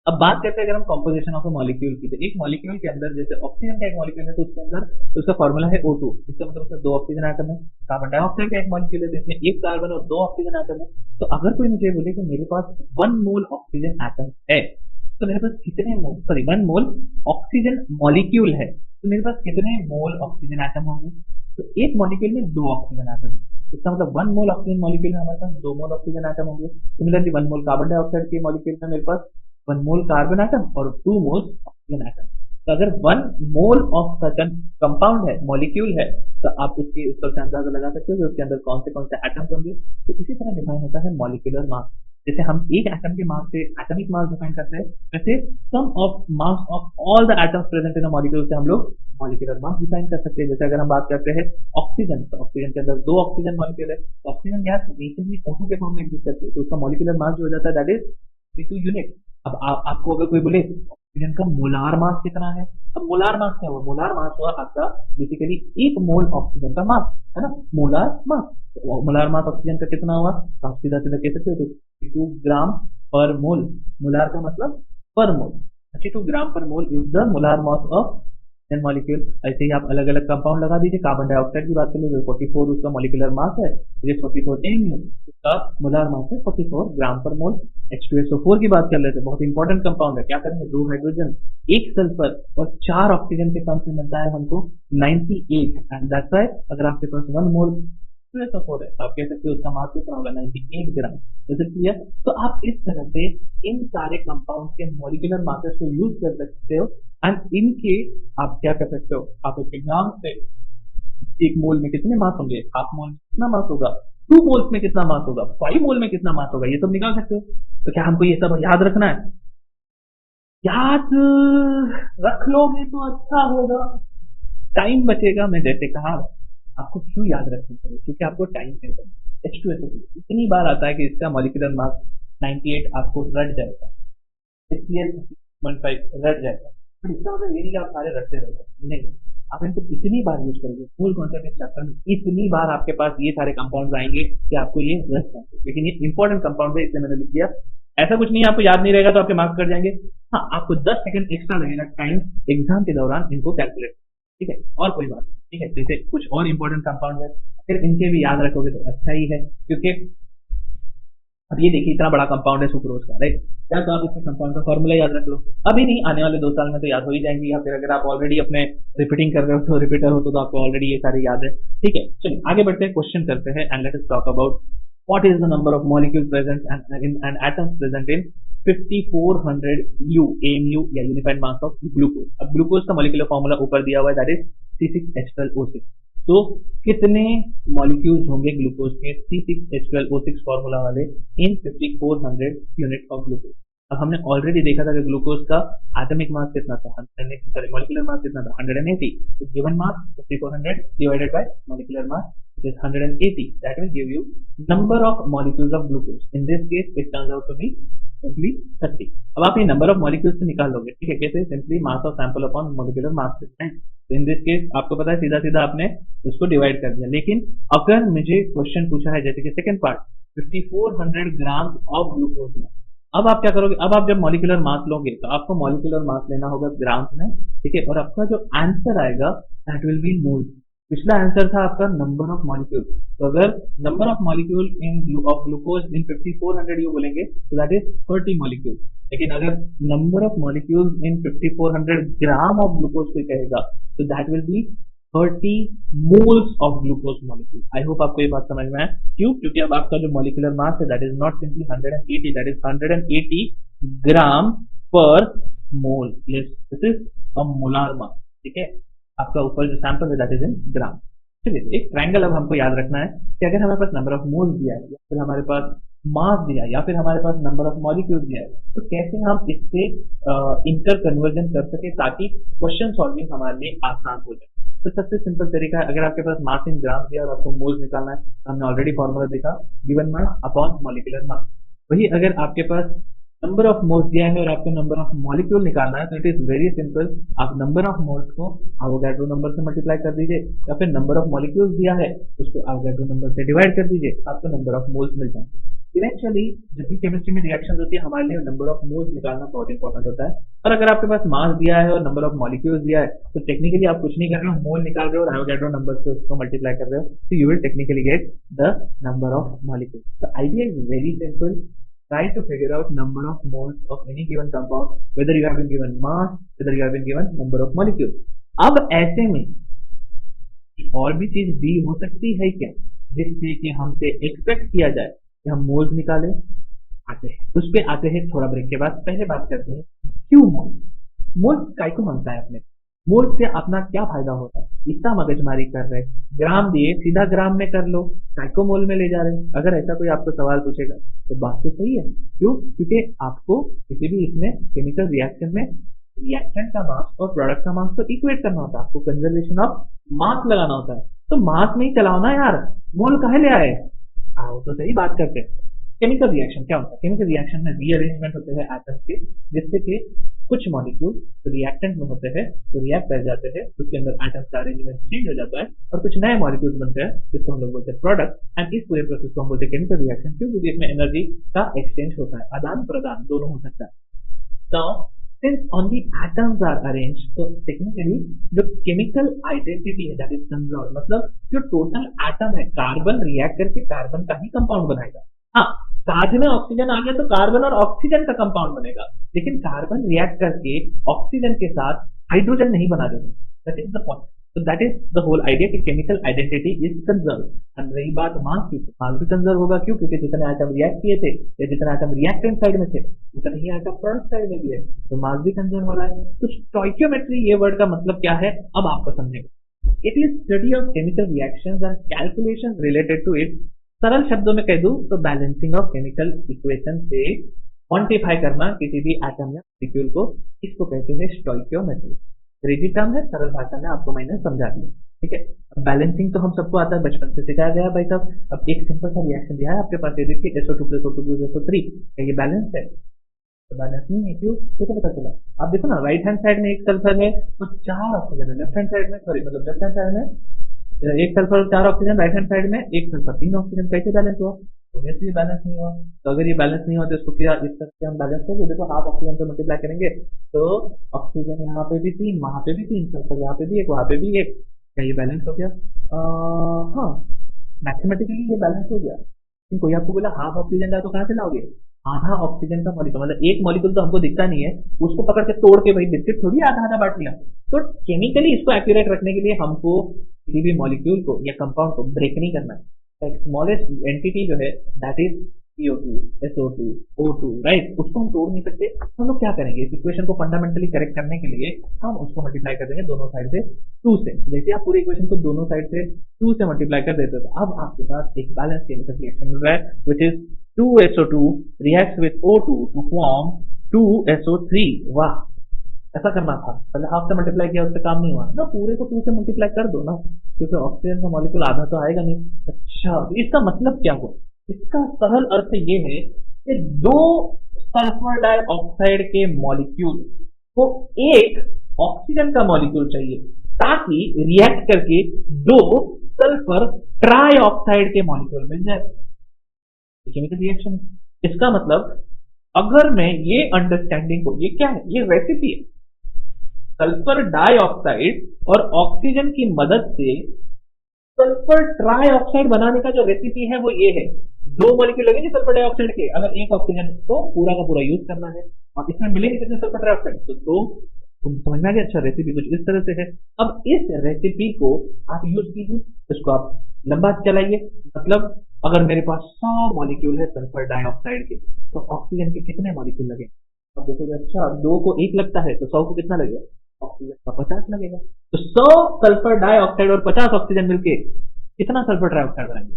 अब बात करते हैं अगर हम कॉम्पोजिशन ऑफ अ मॉलिक्यूल की, तो एक मॉलिक्यूल के अंदर जैसे ऑक्सीजन का एक मॉलिक्यूल है तो उसके अंदर तो उसका फॉर्मूला है O2, इसका मतलब उसमें दो ऑक्सीजन एटम है। कार्बन डाइऑक्साइड का एक मॉलिक्यूल है तो इसमें एक कार्बन और दो ऑक्सीजन एटम है। तो अगर कोई मुझे बोले कि मेरे पास 1 मोल ऑक्सीजन एटम है तो मेरे पास कितने मोल, सॉरी 1 मोल ऑक्सीजन मॉलिक्यूल है तो मेरे पास कितने मोल ऑक्सीजन एटम होंगे? तो एक मॉलिक्यूल में दो ऑक्सीजन एटम है, इसका मतलब 1 मोल ऑक्सीजन मॉलिक्यूल में हमारे पास 2 मोल ऑक्सीजन एटम होंगे। सिमिलरली 1 मोल कार्बन डाइऑक्साइड के मॉलिक्यूल में मेरे पास 1 मोल कार्बन एटम और 2 मोल ऑक्सीजन एटम। तो अगर 1 मोल ऑफ सर्टन कंपाउंड है, मॉलिक्यूल है, तो आप उसके उस पर अंदाजा लगा सकते हो कि उसके अंदर कौन से एटम्स होंगे। तो इसी तरह डिफाइन होता है मॉलिक्यूलर मास। जैसे हम एक एटम के मास से एटॉमिक मास डिफाइन करते हैं, वैसे sum of mass of all the atoms present in a molecule से हम लोग मॉलिक्यूलर मास डिफाइन कर सकते हैं। जैसे अगर हम बात करते हैं ऑक्सीजन, तो ऑक्सीजन के अंदर दो ऑक्सीजन मॉलिक्यूल है, तो ऑक्सीजन गैस नेचर में O2 के फॉर्म में एग्जिस्ट करती है, तो उसका मॉलिक्यूलर मास जो हो जाता है दैट इज C2 यूनिट। अब आपको अगर कोई बोले ऑक्सीजन का मोलार मास कितना है, अब मोलार मास क्या हुआ? मोलार मास हुआ आपका बेसिकली एक मोल ऑक्सीजन का मास, है ना, मोलार मास। तो मोलार मास ऑक्सीजन का कितना हुआ? तो आप सीधा सीधा कह सकते हो 32 ग्राम पर मोल। मोलार का मतलब पर मोल, 32 ग्राम per mole is the molar mass of molecule. ऐसे ही आप अलग अलग कंपाउंड लगा दीजिए। कार्बन डाइऑक्साइड की बात करें तो 44 उसका मॉलिक्यूलर मास है, 44 mu, उसका मोलार मास है 44 ग्राम पर मोल। H2SO4 की बात कर लेते हैं, बहुत इंपॉर्टेंट कंपाउंड है। क्या करेंगे? 2 हाइड्रोजन, 1 सल्फर और 4 ऑक्सीजन के साथ में मिलता है हमको 98, एंड दैट्स व्हाई अगर आपके पास 1 मोल H2SO4 है आप कह सकते हो उसका मास कितना होगा? 98 ग्राम। जैसे क्लियर? तो आप इस तरह से इन सारे कंपाउंड के मॉलिक्यूलर मासेस को यूज कर सकते हो एंड इनके आप क्या कर सकते हो? आप एक एग्जाम से एक मोल में कितने मास होंगे, हाफ मोल में कितना मास होगा, 2 मोल्स में कितना मास होगा, 5 मोल में कितना मास होगा, ये सब निकाल सकते हो। तो क्या हमको ये सब याद रखना है? याद रख लोगे तो अच्छा होगा, टाइम बचेगा। मैं जैसे कहा आपको क्यों याद रखनी चाहिए, क्योंकि आपको टाइम चाहिए। H2SO4 इतनी बार आता है कि इसका मॉलिक्यूलर मास 98 आपको रट जाएगा, HCl 15 रट जाएगा, पर इसका मतलब ये नहीं कि आप सारे रटते रहोगे, नहीं, आप इनको इतनी बार यूज करोगे फुल कॉन्सेप्ट इस चैप्टर में, इतनी बार आपके पास ये सारे कंपाउंड आएंगे कि आपको ये रट जाएंगे। लेकिन ये इंपॉर्टेंट कंपाउंड है इसलिए मैंने लिख दिया। ऐसा कुछ नहीं है आपको याद नहीं रहेगा तो आपके मार्क्स कट जाएंगे। हाँ, आपको 10 सेकंड एक्स्ट्रा लगेगा टाइम एग्जाम के दौरान इनको कैलकुलेट, ठीक है, और कोई बात नहीं, ठीक है। जैसे कुछ और इंपॉर्टेंट कंपाउंड है, फिर इनके भी याद रखोगे तो अच्छा ही है, क्योंकि अब ये देखिए इतना बड़ा कंपाउंड है सुक्रोज का, राइट। या तो आप इसके कंपाउंड का फॉर्मूला याद रख लो, अभी नहीं आने वाले 2 साल में तो याद हो ही जाएंगे, या फिर अगर आप ऑलरेडी अपने रिपीटिंग कर रहे हो तो रिपीटर हो तो आपको ऑलरेडी ये सारे याद है, ठीक है। चलिए आगे बढ़ते हैं, क्वेश्चन करते हैं and let us talk about what is the number of molecule present and atoms present in 5400 U AMU या यूनिफाइड मास ऑफ ग्लूकोज। अब ग्लूकोज का मॉलिक्यूलर फॉर्मूला ऊपर दिया हुआ है, दैट इज C6H12O6। तो कितने मॉलिक्यूल्स होंगे ग्लूकोज के C6H12O6 फॉर्मूला वाले इन 5400 यूनिट ऑफ ग्लूकोज? अब हमने ऑलरेडी देखा था कि ग्लूकोज का एटॉमिक मास कितना था, मॉलिक्यूलर मास कितना था, 180। तो given mass 5400 divided by molecular mass is 180, that will give you number of molecules of glucose. In this case it turns out to be simply 30। अब आप ये नंबर ऑफ मॉलिक्यूल्स से निकाल लोगे, ठीक है, कैसे? Simply mass of sample upon molecular मास, तो इन दिस केस आपको पता है सीधा सीधा आपने उसको डिवाइड कर दिया। लेकिन अगर मुझे क्वेश्चन पूछा है जैसे कि second part 5400 gram of glucose में, अब आप क्या करोगे? अब आप जब मॉलिक्यूलर मास लोगे तो आपको मॉलिक्यूलर मास लेना होगा ग्राम्स में, ठीक है, और आपका जो आंसर आएगा दैट विल बी मोल। पिछला आंसर था आपका नंबर ऑफ मॉलिक्यूल, तो अगर number of molecule in of glucose in 5400 you बोलेंगे तो दैट इज 30 मॉलिक्यूल। लेकिन अगर number of molecules in 5400 gram of glucose को कहेगा तो that will be 30 moles of glucose molecule. I hope आपको ये बात समझ में आए। क्यों? क्योंकि अब आपका जो मॉलिक्यूलर मास है that is not simply 180, that is 180 gram per mole, this is a molar mass, ठीक है। आपका ऊपर जो सैंपल है दैट इज इन ग्राम। चलिए एक ट्रायंगल अब हमको याद रखना है कि अगर हमारे पास नंबर ऑफ मोल्स दिया है या फिर हमारे पास मास दिया है या फिर हमारे पास नंबर ऑफ मॉलिक्यूल्स दिया है, तो कैसे हम इससे इंटर कन्वर्जन कर सके ताकि क्वेश्चन सॉल्विंग हमारे लिए आसान हो जाए। तो सबसे सिंपल तरीका है, अगर आपके पास मास इन ग्राम दिया और आपको मोल्स निकालना है, तो हमने ऑलरेडी फॉर्मूला देखा, गिवन मास अपॉन मॉलिक्यूलर मास। वही अगर आपके पास नंबर ऑफ मोल्स दिया है और आपको नंबर ऑफ मॉलिक्यूल निकालना है, तो इट इज वेरी सिंपल। आप नंबर ऑफ मोल्स को एवोगाड्रो नंबर से मल्टीप्लाई कर दीजिए या फिर नंबर ऑफ मॉलिक्यूल्स दिया है उसको एवोगाड्रो नंबर से डिवाइड कर दीजिए, आपको नंबर ऑफ मोल्स मिल जाएंगे। इवेंचुअली जब भी केमिस्ट्री में रिएक्शन होती है हमारे लिए नंबर ऑफ मोल्स निकालना बहुत इंपॉर्टेंट होता है। और अगर आपके पास मास दिया है और नंबर ऑफ मॉलिक्यूल्स दिया है, तो टेक्निकली आप कुछ नहीं कर रहे हो, मोल निकाल रहे हो और एवोगाड्रो नंबर से उसको मल्टीप्लाई कर रहे हो, तो you will technically get the number of molecules. The idea is very simple. Try to figure out number of moles of any given compound, whether you have been given mass, whether you have been given number of molecules. अब ऐसे में और भी चीज दी हो सकती है क्या, जिससे कि हमसे एक्सपेक्ट किया जाए कि हम मोल्स निकालें? आते हैं उस पे आते हैं थोड़ा ब्रेक के बाद। पहले बात करते हैं क्यों मोल्स काय को मांगता है अपने, मोल से अपना क्या फायदा होता है, इतना मगजमारी कर रहे, ग्राम दिए सीधा ग्राम में कर लो, साइको मोल में ले जा रहे। अगर ऐसा कोई आपको सवाल पूछेगा तो बात तो सही है, क्यों? क्योंकि आपको किसी भी इसमें केमिकल रिएक्शन में रिएक्टेंट का मास और प्रोडक्ट का मास तो इक्वेट करना होता है, आपको कंजर्वेशन ऑफ मास लगाना होता है। तो मास में ही चलाओ ना यार, मोल काहे ले आए? आओ तो सही बात करते हैं। केमिकल रिएक्शन क्या होता है? केमिकल रिएक्शन में रीअरेंजमेंट होते हैं एटम्स के, जिससे कि कुछ मॉलिक्यूल रिएक्टेंट में होते हैं तो रिएक्ट कर जाते हैं, उसके अंदर एटम्स का अरेंजमेंट चेंज हो जाता है और कुछ नए मॉलिक्यूल्स बनते हैं जिसको हम लोग बोलते हैं प्रोडक्ट। एंड इस पूरे प्रोसेस को हम बोलते हैं केमिकल रिएक्शन, क्योंकि इसमें एनर्जी का एक्सचेंज होता है, आदान प्रदान दोनों हो सकता है। तो since only atoms are arranged, तो टेक्निकली जो केमिकल आइडेंटिटी है दैट इज कंजर्व्ड, मतलब जो टोटल एटम है कार्बन रिएक्ट करके कार्बन का ही कंपाउंड बनाएगा। हाँ, साथ में ऑक्सीजन आ गया तो कार्बन और ऑक्सीजन का कंपाउंड बनेगा, लेकिन कार्बन रिएक्ट करके ऑक्सीजन के साथ हाइड्रोजन नहीं बना देगा। That is the point. तो that is the whole idea कि केमिकल आइडेंटिटी इज कंजर्व। और रही बात मास की, तो मास भी कंजर्व होगा, क्यों? क्योंकि जितने आइटम रिएक्ट किए थे या जितने आइटम रिएक्टेंट साइड में थे उतने ही आइटम प्रोडक्ट साइड में भी है, तो मास भी कंजर्व हो रहा है। तो स्टोइकियोमेट्री ये वर्ड का मतलब क्या है अब आपको समझेगा। It is study of chemical reactions and calculations related to it. सरल शब्दों में कह दूं तो बैलेंसिंग ऑफ केमिकल इक्वेशन से क्वांटिफाई करना किसी भी एटम या मॉलिक्यूल को, इसको कहते हैं स्टोइकियोमेट्री। रिजिड टर्म है, सरल भाषा में आपको मैंने समझा दिया, ठीक है। बैलेंसिंग तो हम सबको आता है, बचपन से सिखाया गया भाई साहब। अब एक सिंपल सा रिएक्शन दिया है आपके पास, ये देखिए SO2 + O2 + SO3, क्या ये बैलेंस है? तो बैलेंस नहीं है, क्यों? कैसे पता चला? आप देखो ना, राइट हैंड साइड में एक सल्फर है और 4 ऑक्सीजन है, लेफ्ट हैंड साइड में सॉरी मतलब लेफ्ट हैंड साइड में एक सल्फर और 4 ऑक्सीजन, राइट हैंड साइड में एक सल्फर 3 ऑक्सीजन, कैसे बैलेंस हुआ? ऑब्वियसली ये बैलेंस नहीं हुआ। तो अगर ये बैलेंस नहीं हुआ तो इसको क्या इस तरह से हम बैलेंस करेंगे? देखो हाफ ऑक्सीजन से मल्टीप्लाई करेंगे तो ऑक्सीजन यहाँ पे भी 3, वहां पे भी 3, सल्फर यहाँ पे भी 1, वहां पे भी 1, क्या ये बैलेंस हो गया? हाँ, मैथमेटिकली ये बैलेंस हो गया। लेकिन कोई आपको बोला हाफ ऑक्सीजन का, तो कहाँ से लाओगे? आधा ऑक्सीजन का मॉलिक्यूल, मतलब एक मॉलिक्यूल तो हमको दिखता नहीं है, उसको पकड़ के तोड़ के भाई बिस्किट थोड़ी आधा आधा बांट लिया। तो केमिकली इसको एक्यूरेट रखने के लिए हमको किसी भी मॉलिक्यूल को या कंपाउंड को ब्रेक नहीं करना है। स्मॉलेस्ट एंटिटी जो है that is CO2, SO2, O2, right, उसको हम तोड़ नहीं सकते। हम लोग क्या करेंगे? इस इक्वेशन को फंडामेंटली करेक्ट करने के लिए हम उसको मल्टीप्लाई कर देंगे दोनों साइड से 2 से। जैसे आप पूरी इक्वेशन को दोनों साइड से 2 से मल्टीप्लाई कर देते हो तो अब आपके पास एक बैलेंस केमिकल रिएक्शन मिल रहा है, which is 2SO2 reacts with O2 to form 2SO3। वाह, ऐसा करना था, पहले हाफ से मल्टीप्लाई किया उससे काम नहीं हुआ ना, पूरे को 2 से मल्टीप्लाई कर दो ना, क्योंकि ऑक्सीजन का मॉलिक्यूल आधा तो आएगा नहीं। अच्छा, इसका मतलब क्या हुआ? इसका सरल अर्थ ये है कि 2 सल्फर डाइऑक्साइड के मॉलिक्यूल को एक ऑक्सीजन का मॉलिक्यूल चाहिए ताकि रिएक्ट करके 2 सल्फर ट्राइऑक्साइड के मॉलिक्यूल मिल जाए। केमिकल रिएक्शन, इसका मतलब अगर मैं ये अंडरस्टैंडिंग को, ये क्या है? ये रेसिपी है। सल्फर डाइऑक्साइड और ऑक्सीजन की मदद से सल्फर ट्राइऑक्साइड बनाने का जो रेसिपी है वो ये है। 2 मॉलिक्यूल लगेंगे सल्फर डाइऑक्साइड के, अगर एक ऑक्सीजन तो पूरा का पूरा यूज करना है और इसमें मिलेंगे कितने सल्फर डाइऑक्साइड? तो 2। तुम समझना कि अच्छा रेसिपी कुछ इस तरह से है। अब इस रेसिपी को आप यूज कीजिए, इसको आप लंबा चलाइए। मतलब अगर मेरे पास 100 मॉलिक्यूल है सल्फर डाइऑक्साइड के, तो ऑक्सीजन के कितने मॉलिक्यूल लगे? अब देखोगे अच्छा 2 को 1 लगता है तो 100 को कितना लगेगा, ऑक्सीजन का 50 लगेगा। तो 100 सल्फर डाइऑक्साइड और 50 ऑक्सीजन मिलके कितना सल्फर डाइऑक्साइड बनाएंगे।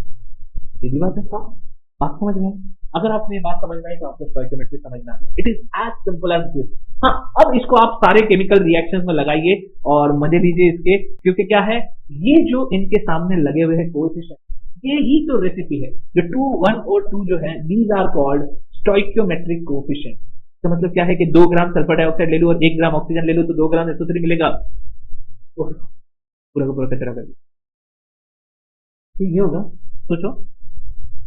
सीधी बात है साहब, बात समझ में आई? अगर आपको ये बात समझ में आई तो आपको स्टोइकियोमेट्री समझ में आ गया। It is as simple as this. हाँ, अब इसको आप सारे केमिकल रिएक्शंस में लगाइए और मजे लीजिए इसके, क्योंकि क्या है, ये जो इनके सामने लगे हुए हैं कोएफिशिएंट, ये ही तो रेसिपी है। जो 2, 1 और 2 जो है, these are called stoichiometric coefficient. तो मतलब क्या है कि 2 ग्राम सल्फर डाइऑक्साइड ले लो और 1 ग्राम ऑक्सीजन ले लो तो 2 ग्राम SO3 मिलेगा। पूरा का पूरा कचरा कर दिया। ये होगा, सोचो,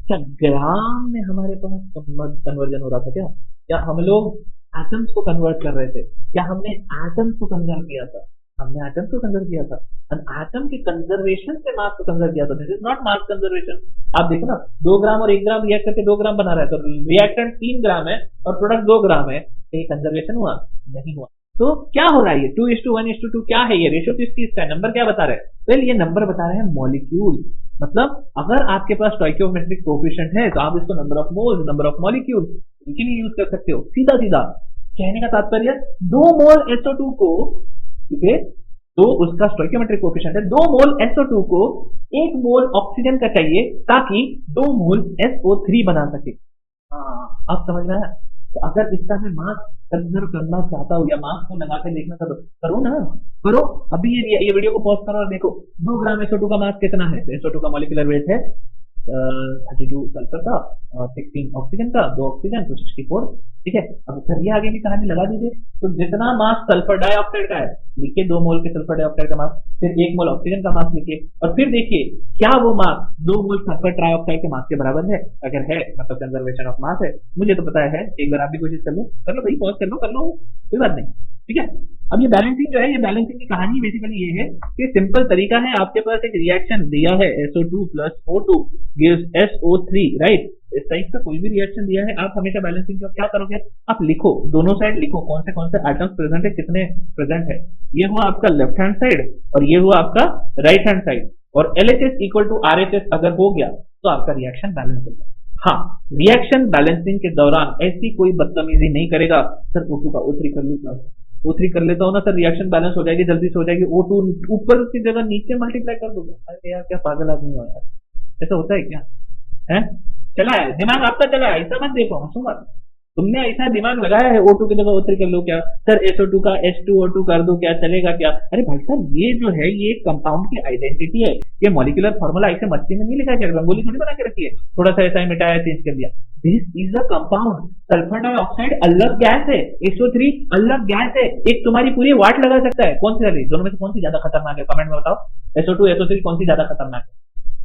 क्या ग्राम में हमारे पास कन्वर्जन हो रहा था क्या? क्या हम लोग एटम्स को कन्वर्ट कर रहे थे? क्या हमने एटम्स को कंजर्व किया था? हमने एटम्स को कंजर्व किया था। एंड एटम के कंजर्वेशन से मास को कंजर्व किया था। This is not mass conservation. आप देखो ना, 2 ग्राम और 1 ग्राम रिएक्ट करके 2 ग्राम बना रहा है, तो रिएक्टेंट 3 ग्राम है और प्रोडक्ट 2 ग्राम है। ये कंजर्वेशन हुआ? नहीं हुआ। तो क्या हो रहा है ये 2:1:2 क्या है? ये रेशियो किस चीज का है? नंबर क्या बता रहे हैं? वेल, ये नंबर बता रहे हैं मॉलिक्यूल। मतलब अगर आपके पास स्टोइकियोमेट्रिक कोएफिशिएंट है तो आप इसको number of moles, number of molecule इनके लिए यूज कर सकते हो। सीधा सीधा कहने का तात्पर्य, 2 मोल SO2 को, ठीक है, तो उसका स्टोइकियोमेट्रिक कोएफिशिएंट है 2 मोल SO2 को 1 मोल ऑक्सीजन का चाहिए ताकि 2 मोल SO3 बना सके। हाँ, अब समझ में आया? तो अगर इसका मैं मास कंजर्व करना चाहता हूँ या मास को लगा के देखना चाहता हूँ, करो ना, करो। अभी ये वीडियो को पॉज करो और देखो 2 ग्राम SO2 का मास कितना है। तो SO2 का मॉलिक्यूलर वेट है 32 सल्फर का और 16 ऑक्सीजन का, 2 ऑक्सीजन तो 64। ठीक है, अब करिए आगे की कहानी, लगा दीजिए। तो जितना मास सल्फर डाइऑक्साइड का है लिखिए 2 मोल के सल्फर डाइऑक्साइड का मास, फिर 1 मोल ऑक्सीजन का मास लिखिए और फिर देखिए क्या वो मास 2 मोल सल्फर ट्राइऑक्साइड के मास के बराबर है। अगर है मतलब कंजर्वेशन ऑफ मास है। मुझे तो पता है, एक बार आप भी कोशिश कर लो भाई, पॉज कर लो, कोई बात नहीं। ठीक है, अब ये बैलेंसिंग जो है, ये बैलेंसिंग की कहानी बेसिकली ये है कि सिंपल तरीका है, आपके पास एक रिएक्शन दिया है SO2 plus O2 gives SO3, right. इस टाइप का कोई भी रिएक्शन दिया है, आप हमेशा बैलेंसिंग का क्या करोगे, आप लिखो, दोनों साइड लिखो कौन से एटम्स प्रेजेंट है, कितने प्रेजेंट है। ये हुआ आपका लेफ्ट हैंड साइड और ये हुआ आपका राइट हैंड साइड, और LHS इक्वल टू RHS अगर हो गया तो आपका रिएक्शन बैलेंस हो गया। हाँ, रिएक्शन बैलेंसिंग के दौरान ऐसी कोई बदतमीजी नहीं करेगा, सर O2 का O3 कर लूँ, O3 कर लेता हूँ ना सर, रिएक्शन बैलेंस हो जाएगी, जल्दी से हो जाएगी। O2 ऊपर की जगह नीचे मल्टीप्लाई कर दूंगा। अरे यार, क्या पागल आदमी हो यार, ऐसा होता है क्या? है, चला है दिमाग आपका, चला है, ऐसा मत देखो, हंसूंगा। तुमने ऐसा दिमाग लगाया है O2 की जगह O3 कर लो क्या, सर SO2 का H2O2 कर दो क्या, चलेगा क्या? अरे भाई साहब, ये जो है ये कंपाउंड की आइडेंटिटी है, ये मॉलिक्यूलर फार्मूला ऐसे मस्ती में नहीं लिखा है, रंगोली थोड़ी बना के रखी है, थोड़ा सा ऐसा मिटाया चेंज कर दिया। This is a compound. Sulphur dioxide अलग गैस है, SO3 अलग गैस है। एक तुम्हारी पूरी वाट लगा सकता है। कौन सी वाली, दोनों में से कौन सी ज्यादा खतरनाक है, कमेंट में बताओ। SO2 SO3 कौन सी ज्यादा खतरनाक है?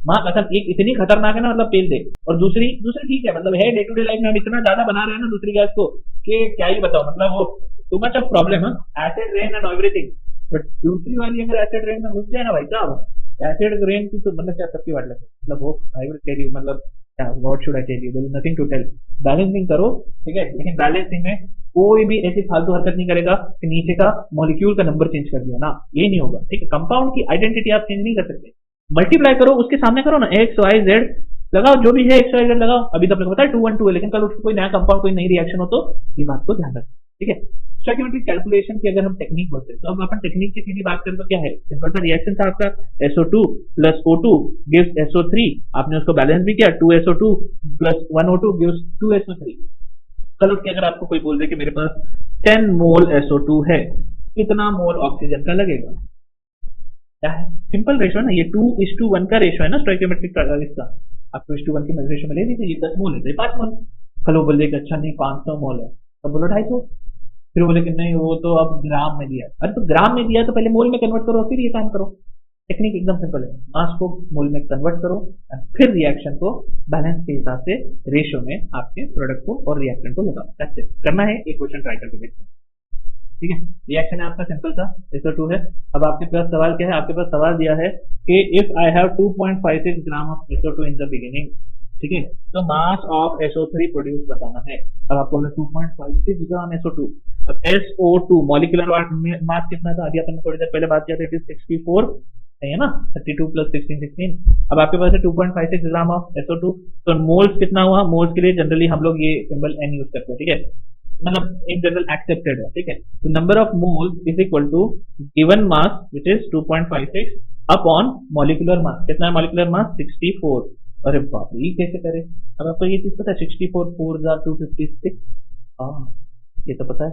माँ कसम, एक इतनी खतरनाक है ना, मतलब पेल दे, और दूसरी ठीक है, मतलब है डे टू डे लाइफ में हम इतना ज्यादा बना रहे हैं ना दूसरी गैस को कि क्या ही बताओ, मतलब वो टू मच ऑफ प्रॉब्लम है, acid rain and everything. But दूसरी वाली अगर एसिड रेन में घुस जाए ना भाई साहब, एसिड रेन की तो मतलब क्या सबकी वाट लगे, मतलब वो आई विल टेल यू, मतलब क्या, what should I tell you, there is nothing to tell. Balancing करो, ठीक है, लेकिन बैलेंसिंग में कोई भी ऐसी फालतू हरकत नहीं करेगा कि नीचे का मॉलिक्यूल का नंबर चेंज कर दिया ना, ये नहीं होगा। ठीक है, कंपाउंड की आइडेंटिटी आप चेंज नहीं कर सकते। मल्टीप्लाई करो, उसके सामने करो ना, XYZ लगाओ, जो भी है XYZ लगाओ। अभी तो अपने को पता है 212 है, लेकिन कल उसको कोई नया कंपाउंड, कोई नई रिएक्शन हो तो ये बात को ध्यान रखें। ठीक है, स्टोइकियोमेट्रिक कैलकुलेशन की अगर हम टेक्निक बोलते हैं तो अब अपन टेक्निक की सीधी बात करें तो क्या है, सिंपल सा रिएक्शन था आपका, SO2 plus O2 gives SO3, आपने उसको बैलेंस भी किया, 2SO2 plus 1O2 gives 2SO3। कल उठ के अगर आपको कोई बोल दे कि मेरे पास 10 मोल SO2 है, कितना मोल ऑक्सीजन का लगेगा? क्या है, सिंपल रेशो है ना, ये 2:1 का रेशो है ना स्टोइकियोमेट्रिक इसका। आप 2:1 की रेशो में ले लीजिए, ये 10 मोल है तो ये 5 मोल। कल वो बोले कि अच्छा नहीं 500 मोल है, तो बोलो 250। फिर बोले कि नहीं वो तो अब ग्राम में दिया। अरे तो ग्राम में दिया तो पहले मोल में कन्वर्ट करो, फिर ये काम करो। टेक्निक एकदम सिंपल है, मास को मोल में कन्वर्ट करो और फिर रिएक्शन को बैलेंस के हिसाब से रेशो में आपके प्रोडक्ट को और रिएक्टेंट को लगाओ। दैट्स इट, करना है, एक क्वेश्चन ट्राई करके देखते हैं। ठीक है, रिएक्शन है आपका सिंपल सा, SO2 है। अब आपके पास सवाल क्या है, आपके पास सवाल दिया है कि if I have 2.56 gram of SO2 in the beginning, ठीक है, तो मास ऑफ SO3 प्रोड्यूस बताना है। अब आपको 2.56 ग्राम SO2। अब SO2 मॉलिक्यूलर मास कितना था, अभी अपन थोड़ी देर पहले बात किया था, इट इज 64 है ना, 32 प्लस 16। अब आपके पास है 2.56 ग्राम ऑफ SO2, तो मोल्स कितना हुआ, मोल्स के लिए जनरली हम लोग ये सिंबल N यूज करते हैं। ठीक है, मतलब इन जनरल एक्सेप्टेड है, ठीक है। तो number of moles is equal to given mass which is 2.56 upon molecular mass. कितना है मॉलिक्यूलर मास? 64। अरे बाप रे, ये कैसे करें? अब आपको ये चीज पता है 64 4 are 256। हाँ, ये तो पता है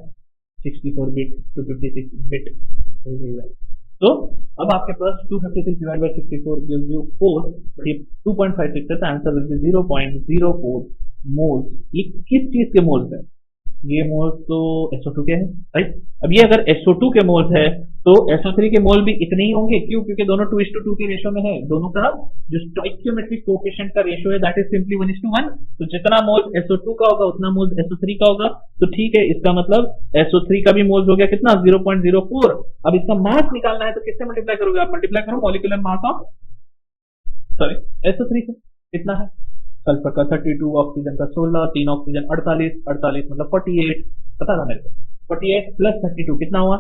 64 बिट 256 बिट। तो अब आपके पास 256 divide by 64 gives you 4, but ये 2.56 है तो आंसर विल बी 0.04 मोल्स। ये किस चीज के मोल्स है? ये मोल्स तो SO2 के हैं, राइट। अब ये अगर SO2 के मोल्स है तो SO3 के मोल भी इतने ही होंगे, क्यों? क्योंकि दोनों 2:2 के रेशो में है। दोनों का जो स्टोइकियोमेट्रिक कोएफिशिएंट का रेशो है दैट इज सिंपली 1:1। तो जितना मोल SO2 का होगा उतना मोल SO3 का होगा। तो ठीक है, इसका मतलब SO3 का भी मोल्स हो गया कितना? 0.04। अब इसका मास निकालना है तो किससे मल्टीप्लाई करोगे आप? मल्टीप्लाई करो molecular mass of sorry SO3 से। कितना है? सल्फर का 32, ऑक्सीजन का 16, 3 ऑक्सीजन 48, 48 मतलब 48। पता था मेरे को। 48 प्लस 32 कितना हुआ?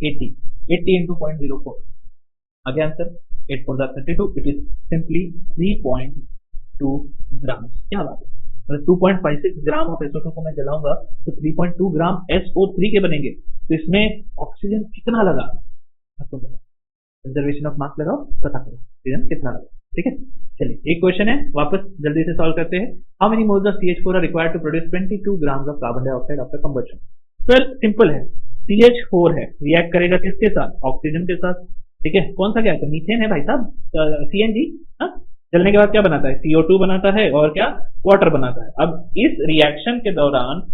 80। 80 इंटू 0.04 आ गया आंसर 8 4 32। इट इज सिंपली 3.2 ग्राम। क्या बात है, मतलब 2.56 ग्राम ऑफ SO2 को मैं जलाऊंगा तो 3.2 ग्राम SO3 के बनेंगे। तो इसमें ऑक्सीजन कितना लगा आपको बताओ। कंजर्वेशन ऑफ मास लगाओ, पता करो ऑक्सीजन कितना लगा, ठीक है। चलिए एक क्वेश्चन है, वापस जल्दी से सॉल्व करते हैं। How many moles of CH4 are required to produce 22 grams of carbon dioxide after combustion? Well simple है, CH4 है, रिएक्ट करेगा किसके साथ? ऑक्सीजन के साथ, ठीक है। कौन सा गैस है? मीथेन है भाई साहब, CNG। हाँ, जलने के बाद क्या बनाता है? CO2 बनाता है और क्या? वाटर बनाता है। अब इस रिएक्शन के दौरान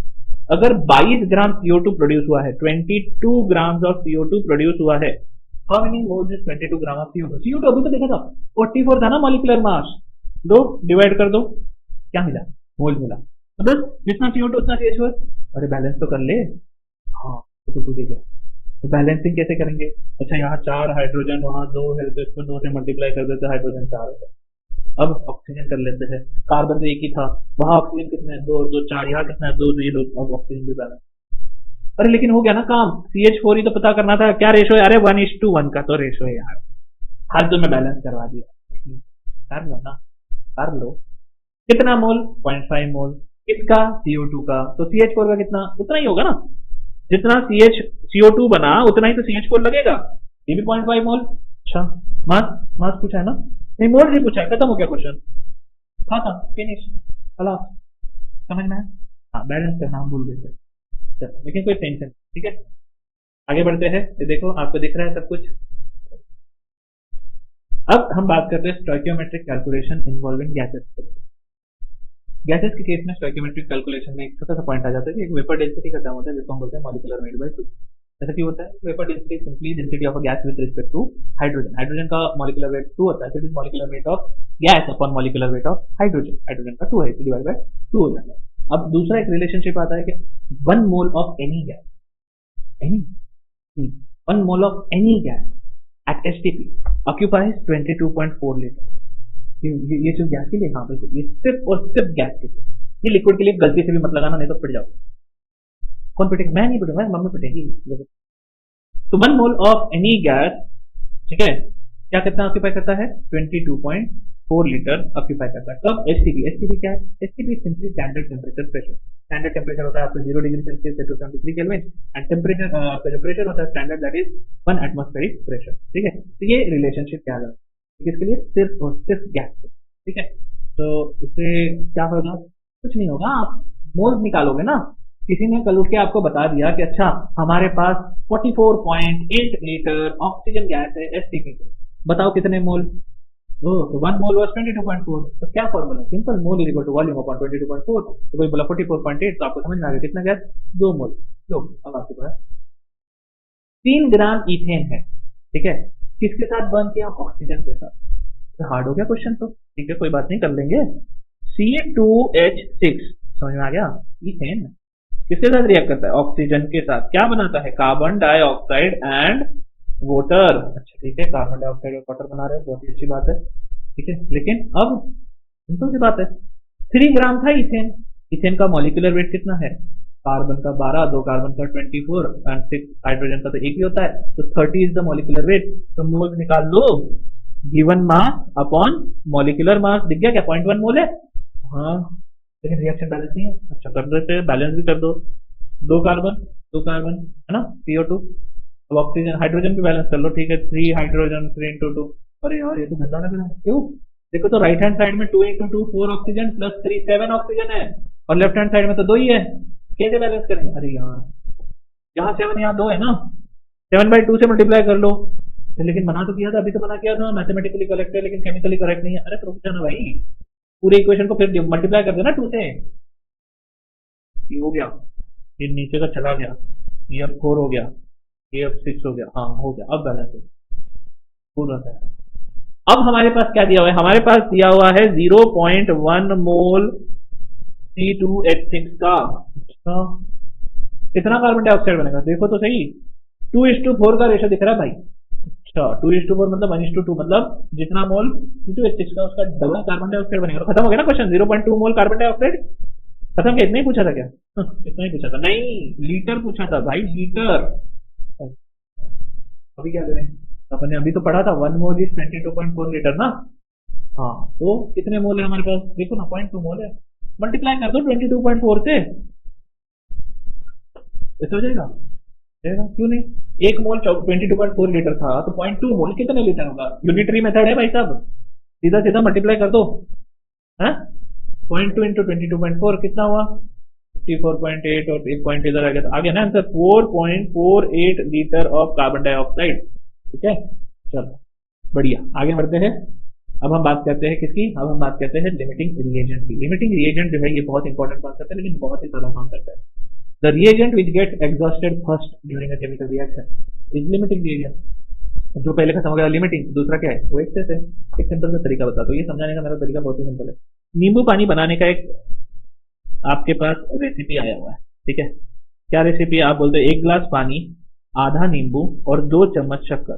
अगर 22 ग्राम CO2 प्रोड्यूस हुआ है, 22 ग्राम्स ऑफ CO2 प्रोड्यूस हुआ है, how many moles is 22 gram of CO2? CO2 अभी तो देखा था 44 था ना मॉलिक्यूलर मास। दो डिवाइड कर दो, क्या मिला? मोल मिला। मतलब जितना CO2 उतना CH4। अरे बैलेंस तो कर ले। हाँ तो ठीक है, तो बैलेंसिंग कैसे करेंगे? अच्छा, यहाँ 4 हाइड्रोजन, वहाँ 2 है तो इसको 2 से मल्टीप्लाई कर देते, हाइड्रोजन 4 होता है। अब ऑक्सीजन कर लेते हैं। कार्बन तो एक ही था, वहां ऑक्सीजन कितना है? 2 और 2 4, यहाँ कितना है? 2 तो ये 2। अब ऑक्सीजन भी बैलेंस। अरे लेकिन हो गया ना काम, CH4 ही तो पता करना था, क्या रेशो है? अरे 1:1 का तो रेशो है यार। हर तो मैं बैलेंस करवा दिया। कर लो ना, कर लो। कितना मोल? 0.5 मोल। किसका? CO2 का। तो CH4 का कितना? उतना ही होगा ना, जितना CO2 बना उतना ही तो CH4 लगेगा। ये भी 0.5 मोल। अच्छा, मास मास पूछा है ना? नहीं, मोल भी पूछा है। खत्म हो गया क्वेश्चन, खत्म, फिनिश, खलास। समझ में आया? हाँ, बैलेंस करना हम भूल गए थे। चलो, लेकिन कोई टेंशन, ठीक है। आगे बढ़ते हैं। ये देखो, आपको दिख रहा है सब कुछ। अब हम बात करते हैं stoichiometric calculation involving gases. Gases के केस में स्टोइकियोमेट्रिक कैलकुलेशन में एक छोटा सा पॉइंट आ जाता है कि एक वेपर डेंसिटी का टर्म होता है जिसको हम बोलते हैं मॉलिक्यूलर वेट बाय 2। ऐसा क्यों होता है? Vapour density simply density of a gas with respect to hydrogen. Hydrogen का मॉलिक्यूलर वेट 2 होता है, तो it is molecular weight of gas upon molecular weight of hydrogen. Hydrogen का 2 है तो डिवाइड बाय 2 हो जाता है। अब दूसरा एक रिलेशनशिप आता है कि 1 mole of any gas, any 1 mole of any gas at STP occupies 22.4 litre. ये सिर्फ गैस के लिए? हाँ बिल्कुल, ये सिर्फ और सिर्फ गैस के लिए। ये लिक्विड के लिए गलती से भी मत लगाना, नहीं तो पिट जाओ। कौन पिटेगा? मैं नहीं पिटूंगा, मम्मी पिटेगी। तो 1 मोल ऑफ एनी गैस, ठीक है, क्या कितना ऑक्यूपाई करता है? 22.4 लीटर ऑक्यूपाई करता है। कब? STP। STP क्या है? STP simply standard temperature pressure. Standard temperature होता है आपका 0 डिग्री सेल्सियस से 273 केल्विन, एंड टेम्परेचर आपका जो प्रेशर होता है standard that is 1 atmospheric pressure, ठीक है। तो ये रिलेशनशिप क्या है किसके लिए? सिर्फ और सिर्फ गैस के, ठीक है। तो इससे क्या होगा? कुछ नहीं होगा, आप मोल्स निकालोगे ना। किसी ने कल उठ के आपको बता दिया कि अच्छा हमारे पास 44.8 लीटर ऑक्सीजन गैस है STP पे, बताओ कितने मोल? तो 1 मोल वाज 22.4। तो क्या formula? Simple, mole is equal to volume upon 22.4। तो कोई बोला 44.8, तो आपको समझ में आ गया कितना गैस? 2 मोल। लो अब आपके पास 3 ग्राम इथेन है, ठीक है। किसके साथ बर्न किया? ऑक्सीजन के साथ। तो हार्ड हो गया क्वेश्चन, तो ठीक है कोई बात नहीं, कर लेंगे। C2H6 समझ में आ गया? इथेन किसके साथ रिएक्ट करता है? ऑक्सीजन के साथ। क्या बनाता है? Carbon dioxide and water. अच्छा ठीक है, कार्बन डाइऑक्साइड और वाटर बना रहे हैं, बहुत ही अच्छी बात है, ठीक है। लेकिन अब सिंपल सी बात है, 3 ग्राम था इथेन। इथेन का मॉलिक्यूलर वेट कितना है? कार्बन का 12, 2 कार्बन का 24 एंड 6 हाइड्रोजन का तो एक ही होता है, तो 30 इज द मॉलिक्यूलर वेट। तो मोल निकाल लो, given mass upon molecular mass. दिख गया क्या? 0.1 मोल है। हाँ, लेकिन रिएक्शन बैलेंस नहीं है। अच्छा कर देते हैं, बैलेंस भी कर दो। दो कार्बन है ना, CO2। अब ऑक्सीजन हाइड्रोजन भी बैलेंस कर लो, ठीक है, 3 हाइड्रोजन 3 into 2। अरे यार ये तो गंदा लग रहा है, क्यों? देखो तो राइट हैंड साइड में 2 into 2 4 ऑक्सीजन प्लस 3 7 ऑक्सीजन है, और लेफ्ट हैंड साइड में तो 2 ही है, कैसे बैलेंस करें? अरे यार यहाँ 7 यहाँ 2 है ना, 7/2 से मल्टीप्लाई कर लो। तो लेकिन मना तो किया था, अभी तो मना किया था मैथमेटिकली करेक्ट है लेकिन केमिकली करेक्ट नहीं है। अरे तो रुक जाना भाई, पूरे इक्वेशन को फिर मल्टीप्लाई कर देना 2 से। ये हो गया, ये नीचे का चला गया, ये अब 4 हो गया, ये अब 6 हो गया, हाँ हो गया, अब बैलेंस है पूरा है। अब हमारे पास क्या दिया हुआ है? हमारे पास दिया हुआ है 0.1 मोल C2H6 का। अच्छा कितना कार्बन डाइऑक्साइड बनेगा देखो तो सही, 2:4 का रेशो दिख रहा है भाई। अच्छा 2:4 मतलब 1:2, मतलब जितना मोल C2H6 का उसका डबल कार्बन डाइऑक्साइड बनेगा। तो खत्म हो गया ना क्वेश्चन, 0.2 मोल कार्बन डाइऑक्साइड खत्म। क्या इतना ही पूछा था क्या? इतना ही पूछा था? नहीं लीटर पूछा था भाई, लीटर। अभी क्या करें, अपन ने अभी तो पढ़ा था 1 मोल इज 22.4 लीटर ना। हाँ तो कितने मोल है हमारे पास देखो ना, 0.2 मोल है, मल्टीप्लाई कर दो 22.4 से, ऐसे हो जाएगा, क्यों नहीं? एक मोल 22.4 लीटर था, तो 0.2 मोल कितने लीटर होगा? यूनिटरी मेथड है भाई साहब, सीधा सीधा मल्टीप्लाई कर दो। है 0.2 इंटू 22.4 कितना हुआ? 54.8, और एक पॉइंट इधर आ गया, तो आ गया ना answer 4.48 litre of carbon dioxide. ठीक है चलो बढ़िया, आगे बढ़ते हैं। अब हम बात करते हैं किसकी? अब हम बात करते हैं लिमिटिंग रिएजेंट की। लिमिटिंग रिएजेंट जो है ये बहुत इंपॉर्टेंट कॉन्सेप्ट है, लेकिन बहुत ही ज्यादा काम करता है। The reagent which get exhausted first during a chemical reaction is limiting reagent. जो पहले खत्म हो गया लिमिटिंग, दूसरा क्या है? वो एक्सेस है। एक सिंपल सा तरीका बता दो, ये समझाने का मेरा तरीका बहुत ही सिंपल है। नींबू पानी बनाने का एक आपके पास रेसिपी आया हुआ है, ठीक है? क्या रेसिपी? आप बोलते हो 1 गिलास पानी, आधा नींबू और 2 चम्मच शक्कर,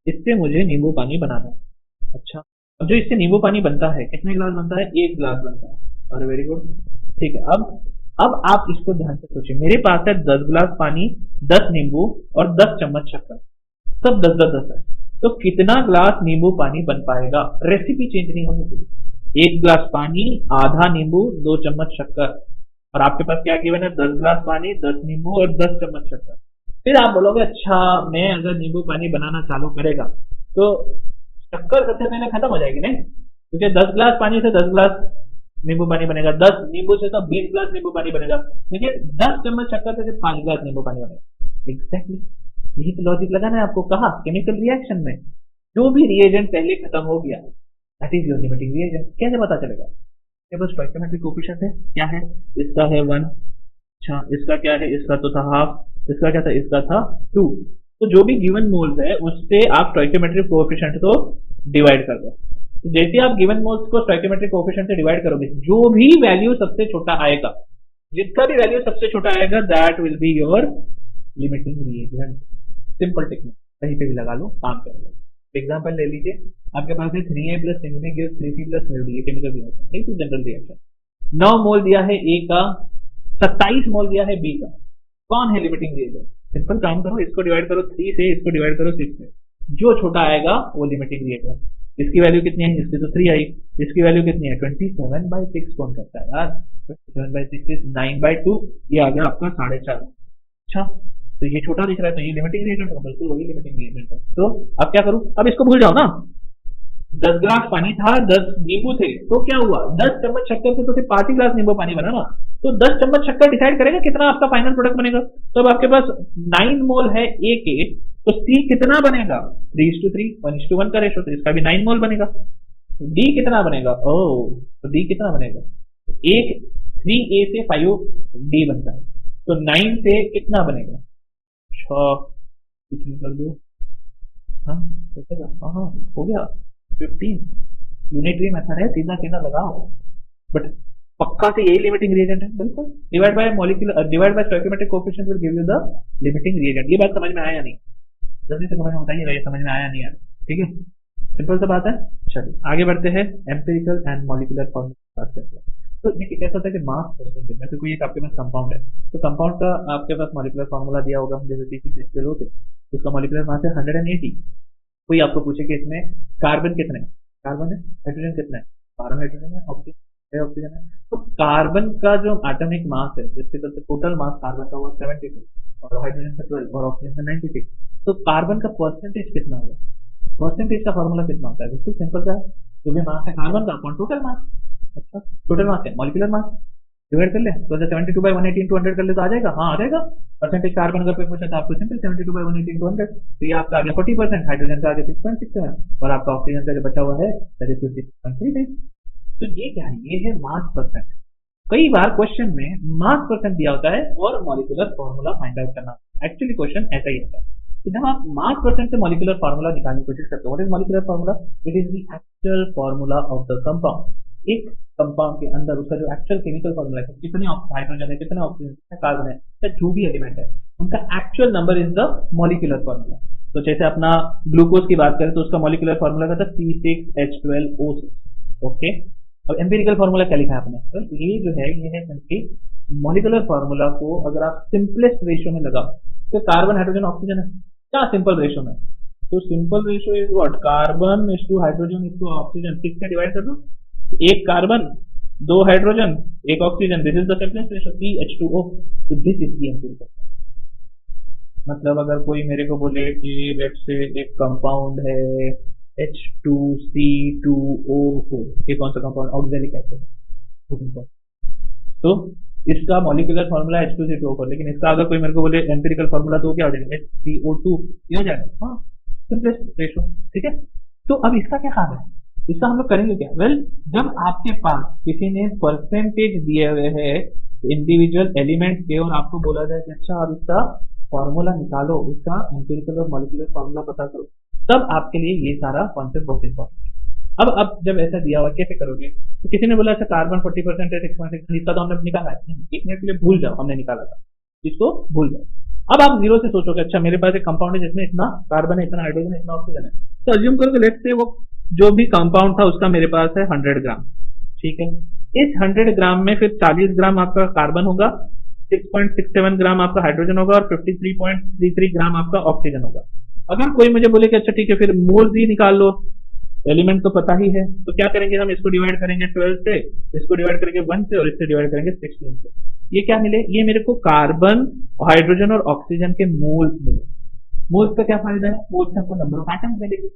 इससे मुझे नींबू पानी बनाना है। अच्छा अब जो इससे नींबू पानी बनता है कितने गिलास बनता है? 1 गिलास बनता है। अरे वेरी गुड, ठीक है। अब आप इसको ध्यान से सोचिए, मेरे पास है 10 गिलास पानी, 10 नींबू और 10 चम्मच शक्कर, सब 10 10 10 है, तो कितना गिलास नींबू पानी बन पाएगा? रेसिपी चेंज नहीं होनी चाहिए। 1 गिलास पानी, आधा नींबू, 2 चम्मच शक्कर, और आपके पास क्या गिवन है? 10 गिलास पानी, 10 नींबू और 10 चम्मच शक्कर। फिर आप बोलोगे अच्छा मैं अगर नींबू पानी बनाना चालू करेगा तो शक्कर सबसे पहले खत्म हो जाएगी नहीं, क्योंकि 10 गिलास पानी से 10 गिलास नींबू पानी बनेगा, 10 नींबू से तो 20 गिलास नींबू पानी बनेगा, देखिए 10 चम्मच शक्कर से सिर्फ 5 गिलास नींबू पानी बनेगा। एग्जैक्टली यही तो लॉजिक लगाना है आपको। कहा? केमिकल रिएक्शन में जो भी रिएजेंट पहले खत्म हो गया that is your limiting reagent. कैसे पता चलेगा? ये बस स्टोइकियोमेट्रिक कोएफिशिएंट है, क्या है? इसका है 1, अच्छा इसका क्या है? इसका तो था हाफ, इसका क्या था? इसका था 2। तो जो भी गिवन मोल्स है उससे आप स्टोइकियोमेट्रिक कोएफिशिएंट को डिवाइड कर दो। तो जैसे आप गिवन मोल्स को स्टोइकियोमेट्रिक कोएफिशिएंट से डिवाइड करोगे, जो भी वैल्यू सबसे छोटा आएगा, जिसका भी वैल्यू सबसे छोटा आएगा, that will be your limiting reagent. Simple technique, कहीं पे भी लगा लो, काम करेगा। एग्जांपल ले लीजिए, आपके पास है 3A + 6B gives 3C + 12D, ये केमिकल रिएक्शन, एक जनरल रिएक्शन। 9 मोल दिया है A का, 27 मोल दिया है B का, कौन है लिमिटिंग रिएजेंट? सिंपल काम करो, इसको डिवाइड करो 3 से, इसको डिवाइड करो 6 से, जो छोटा आएगा वो लिमिटिंग रिएजेंट। इसकी वैल्यू कितनी है? इसकी तो 3 आई, इसकी वैल्यू कितनी है? 27/6। कौन करता है यार? 27/6 इज 9/2, ये आ गया आपका 4.5। अच्छा तो ये छोटा दिख रहा है, तो ये लिमिटिंग रिएजेंट है, बिल्कुल वही लिमिटिंग रिएजेंट है। तो अब क्या करूं? अब इसको भूल जाओ ना, 10 गिलास पानी था, 10 नींबू थे, तो क्या हुआ? 10 चम्मच शक्कर से तो सिर्फ 5 ही गिलास नींबू पानी बना ना, तो 10 चम्मच शक्कर डिसाइड करेगा कितना आपका फाइनल प्रोडक्ट बनेगा। तो अब आपके पास 9 मोल है A के, तो C कितना बनेगा? 3:3, 1:1 का रेशो, तो इसका भी 9 मोल बनेगा। D कितना बनेगा? ओह तो D कितना बनेगा? 3A से 5D बनता है, तो 9 से कितना बनेगा? 6 कर दो, हाँ हो गया 15। यूनिटरी मेथड है, सीधा सीधा लगाओ, बट पक्का से यही लिमिटिंग रिएजेंट है। बिल्कुल, divide by molecular, divide by stoichiometric coefficient will give you the limiting reagent. ये बात समझ में आया या नहीं? जल्दी से कमेंट में बताइएगा ये समझ में आया नहीं आया। ठीक है, सिंपल सा बात है। चलिए आगे बढ़ते हैं एम्पिरिकल एंड मॉलिक्यूलर फॉर्मूला। तो देखिए कैसा होता है कि मास परसेंटेज में कोई एक आपके पास कंपाउंड है, तो कंपाउंड का आपके पास मॉलिक्यूलर फॉर्मूला दिया होगा, जैसे C6H12 होते, तो उसका मॉलिक्यूलर मास है 180। कोई आपको पूछे कि इसमें कार्बन कितने हैं? कार्बन है, हाइड्रोजन कितना है? 12 हाइड्रोजन है, ऑक्सीजन ऑक्सीजन है। तो कार्बन का जो एटॉमिक मास है, जिसके चलते टोटल मास कार्बन का हुआ 72 और हाइड्रोजन का 12 और ऑक्सीजन का 96, तो कार्बन का परसेंटेज कितना होगा? परसेंटेज का फॉर्मूला कितना होता है? बिल्कुल सिंपल सा है, जो भी मास है कार्बन का अपॉन टोटल मास। अच्छा, टोटल मास है मॉलिक्यूलर मास, डिवाइड कर ले तो 72 बाई 180 इंटू 100 कर ले तो आ जाएगा। हाँ आ जाएगा। परसेंटेज कार्बन अगर कोई पूछे तो आपको सिंपल 72 बाई 180 इंटू 100, तो ये आपका आ गया 40%, हाइड्रोजन का आ गया 6.67 और आपका ऑक्सीजन का जो बचा हुआ है दैट इज 56.33। तो ये क्या है? ये है मास परसेंट। कई बार क्वेश्चन में मास परसेंट दिया होता है और मॉलिक्यूलर फॉर्मूला फाइंड आउट करना। एक्चुअली क्वेश्चन ऐसा ही होता है। तो जब आप मास परसेंट से मॉलिक्यूलर फार्मूला निकालने की कोशिश करते हो, what is molecular formula? It is the actual formula of the compound. एक कंपाउंड के अंदर उसका जो एक्चुअल केमिकल फार्मूला है, कितने हाइड्रोजन है, कितने ऑक्सीजन, कितने कार्बन है, या जो भी एलिमेंट है, उनका actual number is the molecular formula. तो जैसे अपना ग्लूकोज की बात करें तो उसका मॉलिक्यूलर फार्मूला क्या था? C6H12O6। ओके, अब एम्पिरिकल फार्मूला क्या लिखा है आपने? तो ये जो है ये है सिंपली मॉलिक्यूलर फार्मूला को अगर आप सिंपलेस्ट रेशियो में लगाओ तो कार्बन हाइड्रोजन ऑक्सीजन है क्या सिंपल रेशियो में? तो simple ratio is what? Carbon is to hydrogen is to oxygen. 6 से डिवाइड कर दो, एक कार्बन, दो हाइड्रोजन, एक oxygen, this is the simplest ratio CH2O। तो दिस इज द एम्पिरिकल। मतलब अगर कोई मेरे को बोले कि लेट्स से एक कंपाउंड है H2C2O4, ये कौन सा कंपाउंड? Oxalic acid. तो इसका मॉलिक्यूलर फार्मूला H2C2O4, लेकिन इसका अगर कोई मेरे को बोले एम्पिरिकल फार्मूला तो क्या हो जाएगा? HCO2, ये हो जाएगा। हाँ, सिंपलेस्ट रेशियो। ठीक है, तो अब इसका क्या काम है? इसका हम लोग करेंगे क्या? वेल, जब आपके पास किसी ने परसेंटेज दिए हुए हैं इंडिविजुअल एलिमेंट के और आपको बोला जाए कि अच्छा अब इसका फॉर्मूला निकालो, इसका एम्पिरिकल और मॉलिक्यूलर फार्मूला पता करो, तब आपके लिए ये सारा कॉन्सेप्ट बहुत इंपॉर्टेंट। अब जब ऐसा दिया हुआ कैसे करोगे? तो किसी ने बोला अच्छा कार्बन 40% है 6.6, इसका तो हमने निकाला है, 1 मिनट के लिए भूल जाओ, हमने निकाला था, इसको भूल जाओ। अब आप जीरो से सोचोगे अच्छा मेरे पास एक कंपाउंड है जिसमें इतना कार्बन है, इतना हाइड्रोजन है, इतना ऑक्सीजन है, तो अज्यूम करोगे लेट्स से वो जो भी कंपाउंड था उसका मेरे पास है 100 ग्राम। ठीक है, इस 100 ग्राम में फिर 40 ग्राम आपका कार्बन होगा, 6.67 ग्राम आपका हाइड्रोजन होगा और 53.33 ग्राम आपका ऑक्सीजन होगा। अगर कोई मुझे बोले कि अच्छा ठीक है फिर मोल्स ही निकाल लो, एलिमेंट तो पता ही है, तो क्या करेंगे? हम इसको डिवाइड करेंगे 12 से, इसको डिवाइड करेंगे 1 से और इससे डिवाइड करेंगे 16 से। ये क्या मिले? ये मेरे को कार्बन, हाइड्रोजन और ऑक्सीजन के मोल्स मिले। मोल्स का क्या फायदा है? मोल्स से हमको नंबर ऑफ एटम्स मिलेगी।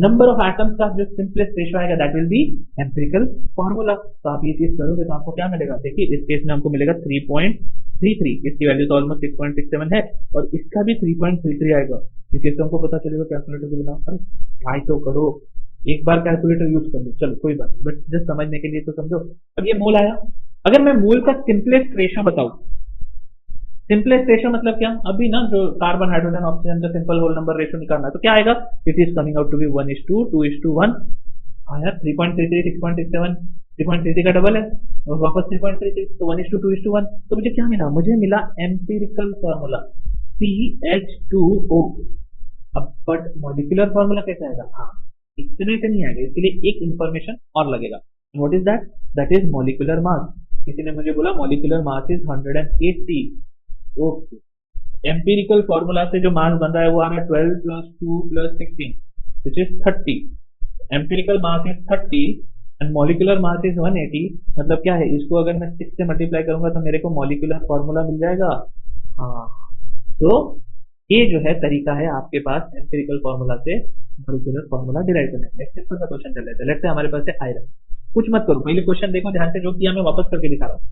नंबर ऑफ एटम्स का जो सिंपलेस्ट रेशियो आएगा that will be empirical formula. तो आप ये चीज करोगे तो आपको क्या मिलेगा? देखिए इस केस में हमको मिलेगा 3.33, इसकी वैल्यू तो ऑलमोस्ट 6.67 है और इसका भी 3.33 आएगा। इस केस से हमको पता चलेगा कैलकुलेटर के बिना ट्राई तो करो, एक बार कैलकुलेटर यूज कर लो, चलो कोई बात नहीं, बट जस्ट समझने के लिए तो समझो। अब ये मोल आया, अगर मैं मोल का सिंपलेस्ट रेशियो बताऊं, सिंपलेस्ट रेशियो मतलब क्या? अभी ना जो कार्बन हाइड्रोजन ऑक्सीजन का सिंपल होल नंबर रेशियो निकालना है तो क्या आएगा? It is coming out to be 1:2:1। आया 3.33, 6.67, 3.33 का डबल है और वापस 3.33, तो 1:2:1। तो मुझे क्या मिला? मुझे मिला एम्पिरिकल फॉर्मूला CH2O। अब बट मॉलिक्यूलर फॉर्मूला कैसे आएगा? हाँ, इतने से नहीं आएगा, इसके लिए एक इंफॉर्मेशन और लगेगा। What is that? That is molecular mass. किसी ने मुझे बोला molecular mass is 180। Okay, empirical formula से जो मास बन रहा है वो आ रहा है 12 + 2 + 16 which is 30। Empirical mass is 30 and molecular mass is 180। मतलब क्या है? इसको अगर मैं 6 से मल्टीप्लाई करूंगा तो मेरे को मॉलिक्यूलर फॉर्मूला मिल जाएगा। हाँ, तो ये जो है तरीका है आपके पास एम्पिरिकल फॉर्मूला से मॉलिक्यूलर फॉर्मूला डिराइव करने का। एक सिंपल सा क्वेश्चन चल रहा है, लेट्स से हमारे पास है आयरन। कुछ मत करो, पहले क्वेश्चन देखो ध्यान से, जो किया मैं वापस करके दिखा रहा हूँ।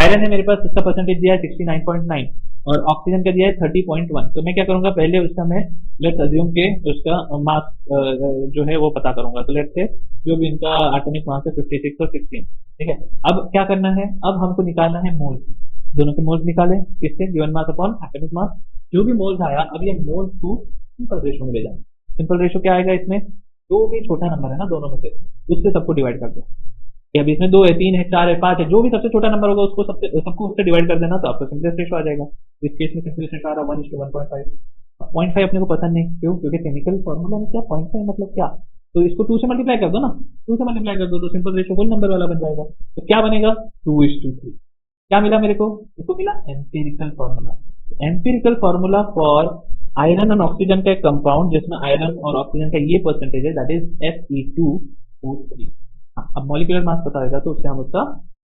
आयरन है मेरे पास, इसका परसेंटेज दिया है 69.9 और ऑक्सीजन का दिया है 30.1। तो मैं क्या करूंगा? पहले उसका मैं लेट्स अज्यूम के उसका मास जो है वो पता करूंगा। तो लेट्स से जो भी इनका एटॉमिक मास है 56 और 16। ठीक है, अब क्या करना है? अब हमको निकालना है मोल्स। दोनों के मोल्स निकाले, किससे? Given mass upon atomic mass. जो भी मोल्स आया, अब ये मोल्स को सिंपल रेशियो में ले जाना। सिंपल रेशियो क्या आएगा इसमें? जो भी छोटा नंबर है ना दोनों में से, उससे सबको डिवाइड कर दो। अब इसमें 2 है, 3 है, 4 है, 5 है, जो भी सबसे छोटा नंबर होगा उसको सबको उससे डिवाइड कर देना, तो आपका सिंपलेस्ट रेशियो आ जाएगा। इस केस में सिंपलेस्ट रेशियो आ रहा है 1:1.5। 0.5 अपने को पसंद नहीं, क्यों? क्योंकि केमिकल फॉर्मूला में क्या 0.5 मतलब क्या? तो इसको 2 से मल्टीप्लाई कर दो ना, 2 से मल्टीप्लाई कर दो तो सिंपल रेशियो होल नंबर वाला बन जाएगा। तो क्या बनेगा? 2:3। क्या मिला मेरे को? इसको मिला empirical formula. Empirical formula for iron और ऑक्सीजन का एक कंपाउंड जिसमें आयरन और ऑक्सीजन का ये परसेंटेज है दैट इज Fe2O3। हाँ, अब मॉलिक्यूलर मास पता होगा तो उससे हम उसका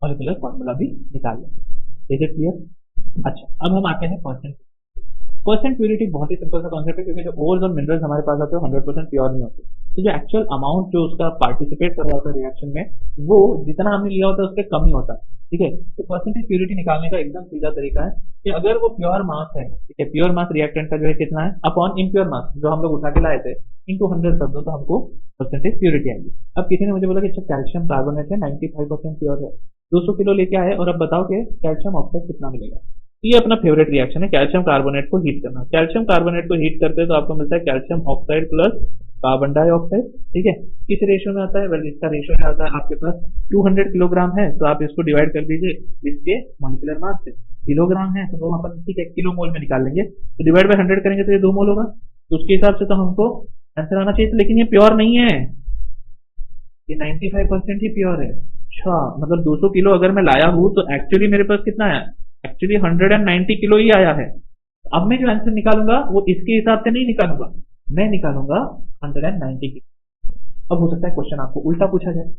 मॉलिक्यूलर फॉर्मूला भी निकाल लेंगे। Is it clear? अच्छा, अब हम आते हैं परसेंट। परसेंट प्योरिटी बहुत ही सिंपल सा कॉन्सेप्ट है, क्योंकि जो ओर्स और मिनरल्स हमारे पास आते हैं 100% प्योर नहीं होते। तो जो एक्चुअल अमाउंट जो उसका पार्टिसिपेट कर रहा होता है रिएक्शन में, वो जितना हमने लिया होता है उससे कम ही होता है। ठीक है, तो परसेंटेज प्योरिटी निकालने का एकदम सीधा तरीका है कि अगर वो प्योर मास है, ठीक है, प्योर मास रिएक्टेंट का जो है कितना है अपॉन इम्प्योर मास जो हम लोग उठा के लाए थे इंटू 100 कर दो, तो हमको परसेंटेज प्योरिटी आएगी। अब किसी ने मुझे बोला कि अच्छा कैल्शियम कार्बोनेट है 95% प्योर है, 200 किलो लेके आए और अब बताओ कि कैल्शियम ऑक्साइड कितना मिलेगा। ये अपना फेवरेट रिएक्शन है, कैल्शियम कार्बोनेट को हीट करना। कैल्शियम कार्बोनेट को हीट करते हैं तो आपको मिलता है calcium oxide plus carbon dioxide. ठीक है, किस रेशियो में आता है? वेल, इसका रेशियो क्या आता है, आपके पास 200 किलोग्राम है तो आप इसको डिवाइड कर दीजिए इसके मॉलिक्यूलर मास से। किलोग्राम है तो वो अपन ठीक है किलो मोल में निकाल लेंगे, तो डिवाइड बाय 100 करेंगे तो ये 2 मोल होगा। तो उसके हिसाब से तो हमको आंसर आना चाहिए, लेकिन ये प्योर नहीं है, ये 95% ही प्योर है। अच्छा, मतलब 200 किलो अगर मैं लाया हूं तो एक्चुअली मेरे पास कितना है? एक्चुअली 190 किलो ही आया है। अब मैं जो आंसर निकालूंगा वो इसके हिसाब से नहीं निकालूंगा, मैं निकालूंगा 190 किलो। अब हो सकता है क्वेश्चन आपको उल्टा पूछा जाए,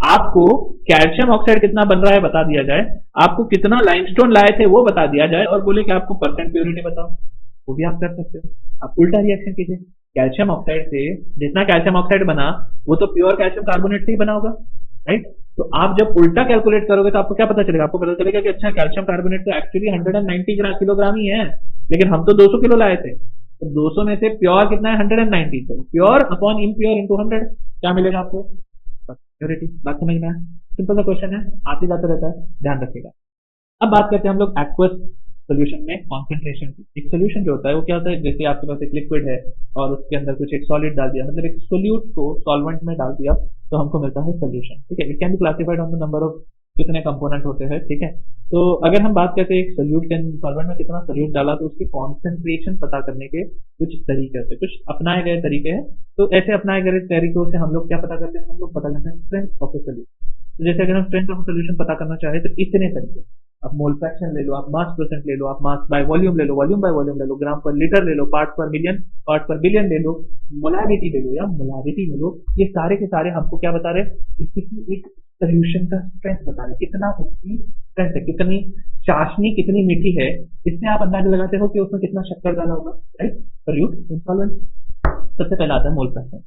आपको कैल्शियम ऑक्साइड कितना बन रहा है बता दिया जाए, आपको कितना लाइमस्टोन लाए थे वो बता दिया जाए और बोले कि आपको परसेंट प्योरिटी बताओ, वो भी आप कर सकते हो। आप उल्टा रिएक्शन कीजिए, कैल्शियम ऑक्साइड से जितना कैल्शियम ऑक्साइड बना वो तो प्योर कैल्शियम कार्बोनेट से ही बना होगा, राइट? तो आप जब उल्टा कैलकुलेट करोगे तो आपको क्या पता चलेगा? आपको पता चलेगा कि अच्छा कैल्शियम कार्बोनेट तो एक्चुअली 190 किलोग्राम ही है, लेकिन हम तो 200 किलो लाए थे, तो 200 में से प्योर कितना है? 190। तो प्योर अपॉन इम्प्योर इंटू 100 क्या मिलेगा आपको? प्योरिटी। बात समझ में आया? सिंपल सा क्वेश्चन है, आते जाते रहता है, ध्यान रखिएगा। अब बात करते हैं हम लोग एक्वस सोल्यूशन में कॉन्सेंट्रेशन की। एक सोल्यूशन जो होता है वो क्या होता है, जैसे आपके पास एक लिक्विड है और उसके अंदर कुछ एक सॉलिड डाल दिया, मतलब एक सोल्यूट को सॉल्वेंट में डाल दिया, तो हमको मिलता है सोल्यूशन। ठीक है, it can be classified on the number of कितने कंपोनेंट होते हैं। ठीक है, तो अगर हम बात करते हैं एक सोल्यूट के सॉल्वेंट में कितना सोल्यूट डाला, तो उसकी कॉन्सेंट्रेशन पता करने के कुछ तरीके होते हैं, कुछ अपनाए गए तरीके हैं। तो ऐसे अपनाए गए तरीकों से हम लोग क्या पता करते हैं? हम लोग पता करते हैं स्ट्रेंथ ऑफ द सोल्यूशन। तो जैसे अगर हम स्ट्रेंथ ऑफ सोल्यूशन पता करना चाहें तो इतने तरीके, आप मोल फ्रैक्शन ले लो, आप मास परसेंट ले लो, आप मास बाय वॉल्यूम ले लो, वॉल्यूम बाय वॉल्यूम ले लो, ग्राम पर लीटर ले लो, पार्ट पर मिलियन, पार्ट पर बिलियन ले लो, मोलारिटी ले लो या मोलारिटी ले लो, ये सारे के सारे हमको क्या बता रहे हैं? किसी एक सोल्यूशन का स्ट्रेंथ बता रहे, कितना उसकी स्ट्रेंथ है, कितनी चाशनी कितनी मीठी है, इससे आप अंदाजा लगाते हो कि उसमें कितना शक्कर डाला होगा, राइट? Solute insolvent. सबसे पहला आता है मोल फ्रैक्शन।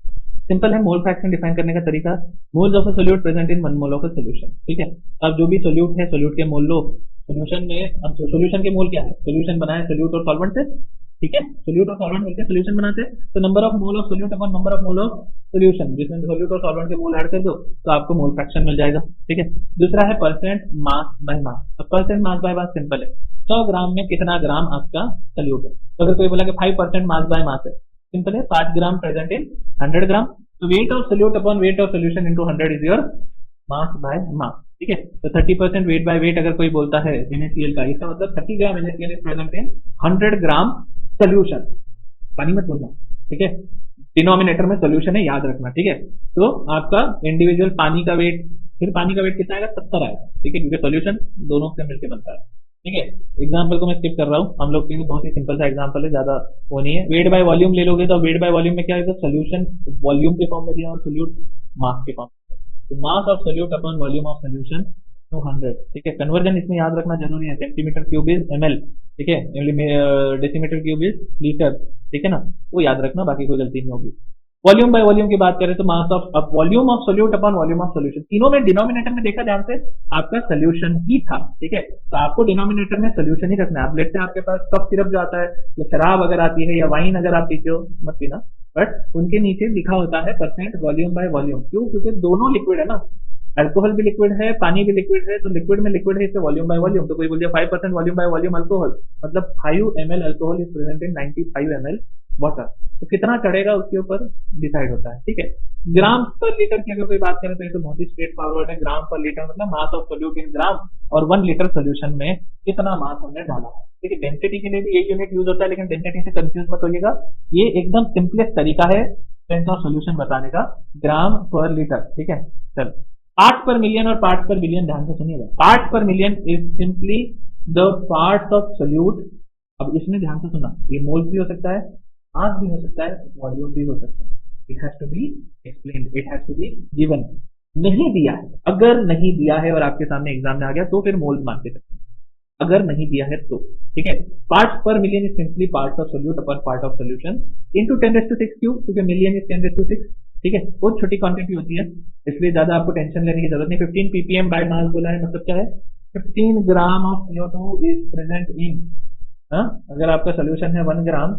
सिंपल है मोल फ्रैक्शन डिफाइन करने का तरीका, moles of a solute present in 1 mole of a solution. ठीक है, अब जो भी सोल्यूट है, सोल्यूट के मोल लो, सोल्यूशन में, अब सोल्यूशन के मोल क्या है? सोल्यूशन बना है सोल्यूट और सॉल्वेंट से, ठीक है, सोल्यूट और सॉल्वेंट मिलकर सोल्यूशन बनाते हैं, तो number of mole of solute upon number of mole of solution, जिसमें सोल्यूट और सॉल्वेंट के मोल ऐड कर दो तो आपको मोल फ्रैक्शन मिल जाएगा। ठीक है, दूसरा है परसेंट मास बाय मास। अब percent mass by mass simple है, 100 ग्राम में कितना ग्राम आपका सोल्यूट है। तो अगर कोई बोला कि 5% मास बाय मास है, सिंपल है, 5 ग्राम प्रेजेंट इन 100 ग्राम, तो weight of solute upon weight of solution into 100 is your mass by मास। ठीक है, तो 30% वेट बाय वेट अगर कोई बोलता है NaCl का, इसका मतलब 30 ग्राम NaCl is present in 100 gram solution. पानी मत बोलना, ठीक है, डिनोमिनेटर में सोल्यूशन है, याद रखना। ठीक है, तो आपका इंडिविजुअल पानी का वेट, फिर पानी का वेट कितना आएगा? 70 आएगा। ठीक है, क्योंकि सोल्यूशन दोनों से मिलकर बनता है। ठीक है, एग्जाम्पल को मैं स्किप कर रहा हूँ, हम लोग के लिए बहुत ही सिंपल सा एग्जाम्पल है, ज्यादा वो नहीं है। वेट बाय वॉल्यूम ले लोगे तो वेट बाय वॉल्यूम में क्या आएगा? सोल्यूशन वॉल्यूम के फॉर्म में दिया और सोल्यूट मास के फॉर्म में, तो mass of solute upon volume of solution 200। ठीक है, कन्वर्जन इसमें याद रखना जरूरी है, सेंटीमीटर क्यूब इज ml। ठीक है, डेसीमीटर क्यूब इज लीटर। ठीक है ना, वो याद रखना, बाकी कोई गलती नहीं होगी। वॉल्यूम बाय वॉल्यूम की बात करें तो mass of volume of solute upon volume of solution, तीनों में डिनोमिनेटर में देखा ध्यान से आपका सोल्यूशन ही था। ठीक है, तो आपको डिनोमिनेटर में सोल्यूशन ही रखना है। आप लेते हैं आपके पास कप सिरप जो आता है, या शराब अगर आती है या वाइन अगर आप पीते हो, मत पीना, बट उनके नीचे लिखा होता है परसेंट वॉल्यूम बाय वॉल्यूम। क्यों? क्योंकि दोनों लिक्विड है ना, अल्कोहल भी लिक्विड है, पानी भी लिक्विड है, तो लिक्विड में लिक्विड है, इससे वॉल्यूम बाय वॉल्यूम। तो कोई बोल दिया 5% वॉल्यूम बाय वॉल्यूम अल्कोहल, मतलब 5 ml alcohol is present in 95 ml water, तो कितना चढ़ेगा उसके ऊपर डिसाइड होता है। ठीक है, ग्राम पर लीटर की अगर कोई बात करें तो ये तो बहुत ही स्ट्रेट फॉरवर्ड है, ग्राम पर लीटर मतलब मास ऑफ सोल्यूट इन ग्राम, और 1 लीटर सोल्यूशन में कितना मास हमने डाला है। ठीक है, डेंसिटी के लिए भी यही यूनिट यूज होता है, लेकिन डेंसिटी से कंफ्यूज मत होइएगा, ये एकदम सिंपलेस्ट तरीका है स्ट्रेंथ ऑफ सोल्यूशन बताने का, ग्राम पर लीटर। ठीक है, चलो पार्ट पर मिलियन और पार्ट पर बिलियन ध्यान से सुनिएगा। पार्ट पर million is simply the parts of solute. अब इसमें ध्यान से सुना, ये मोल्स भी हो सकता है, मास भी हो सकता है, वॉल्यूम भी हो सकता है। It has to be explained, it has to be given. नहीं दिया है, अगर नहीं दिया है और आपके सामने एग्जाम में आ गया तो फिर मोल्स मान के चलते हैं, अगर नहीं दिया है तो। ठीक है, पार्ट्स पर million is simply parts of solute upon part of solution into 10⁻⁶ cube, क्योंकि मिलियन इज 10⁻⁶। ठीक है, बहुत छोटी क्वांटिटी होती है, इसलिए ज्यादा आपको टेंशन लेने की जरूरत नहीं। 15 ppm बाय मास बोला है, मतलब क्या है, 15 gram of CO2 is present इन, हाँ, अगर आपका सोल्यूशन है 1 ग्राम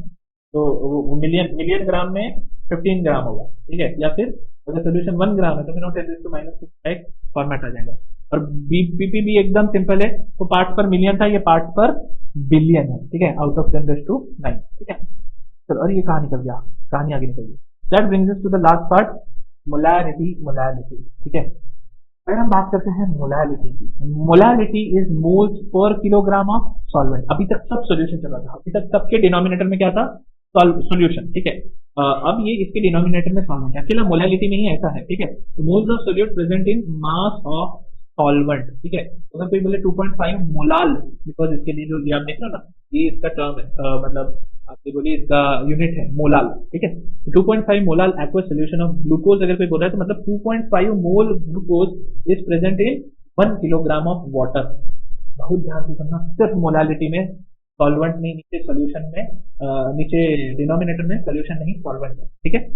तो वो मिलियन मिलियन ग्राम में 15 ग्राम होगा। ठीक है, या फिर अगर सोल्यूशन 1 ग्राम है तो फिर 10⁻⁻�6 का एक फॉर्मेट आ जाएगा। और बीपीपी भी एकदम सिंपल है, तो पार्ट्स पर मिलियन था, ये पार्ट्स पर बिलियन है। ठीक है, आउट ऑफ 10⁹ ठीक है, चलो, और ये कहाँ निकल गया, कहानी आगे निकल गई। That brings us to the last part, molarity. Molarity, ठीक है, अगर हम बात करते हैं मोलैरिटी की, molarity is moles per kilogram of solvent. अभी तक सब सॉल्यूशन चल रहा था, अभी तक सबके डिनोमिनेटर में क्या था, सॉल्यूशन। ठीक है, अब ये इसके डिनोमिनेटर में सॉल्वेंट है, अकेला मोलैरिटी में ही ऐसा है। ठीक है, moles of solute present in mass of solvent. ठीक है, अगर कोई बोले 2.5 मोलाल, बिकॉज इसके लिए जो ये आप देख रहे हो ना, ये इसका टर्म है, मतलब आपकी बोली इसका यूनिट है मोलाल। ठीक है, 2.5 molal aqua solution of glucose अगर कोई बोल रहा है तो मतलब 2.5 mole glucose is present in 1 kilogram of water. बहुत ध्यान से समझना, सिर्फ मोलालिटी में, सॉल्वेंट नहीं, नीचे सोल्यूशन में, नीचे डिनोमिनेटर में सोल्यूशन नहीं, सॉल्वेंट में। ठीक है,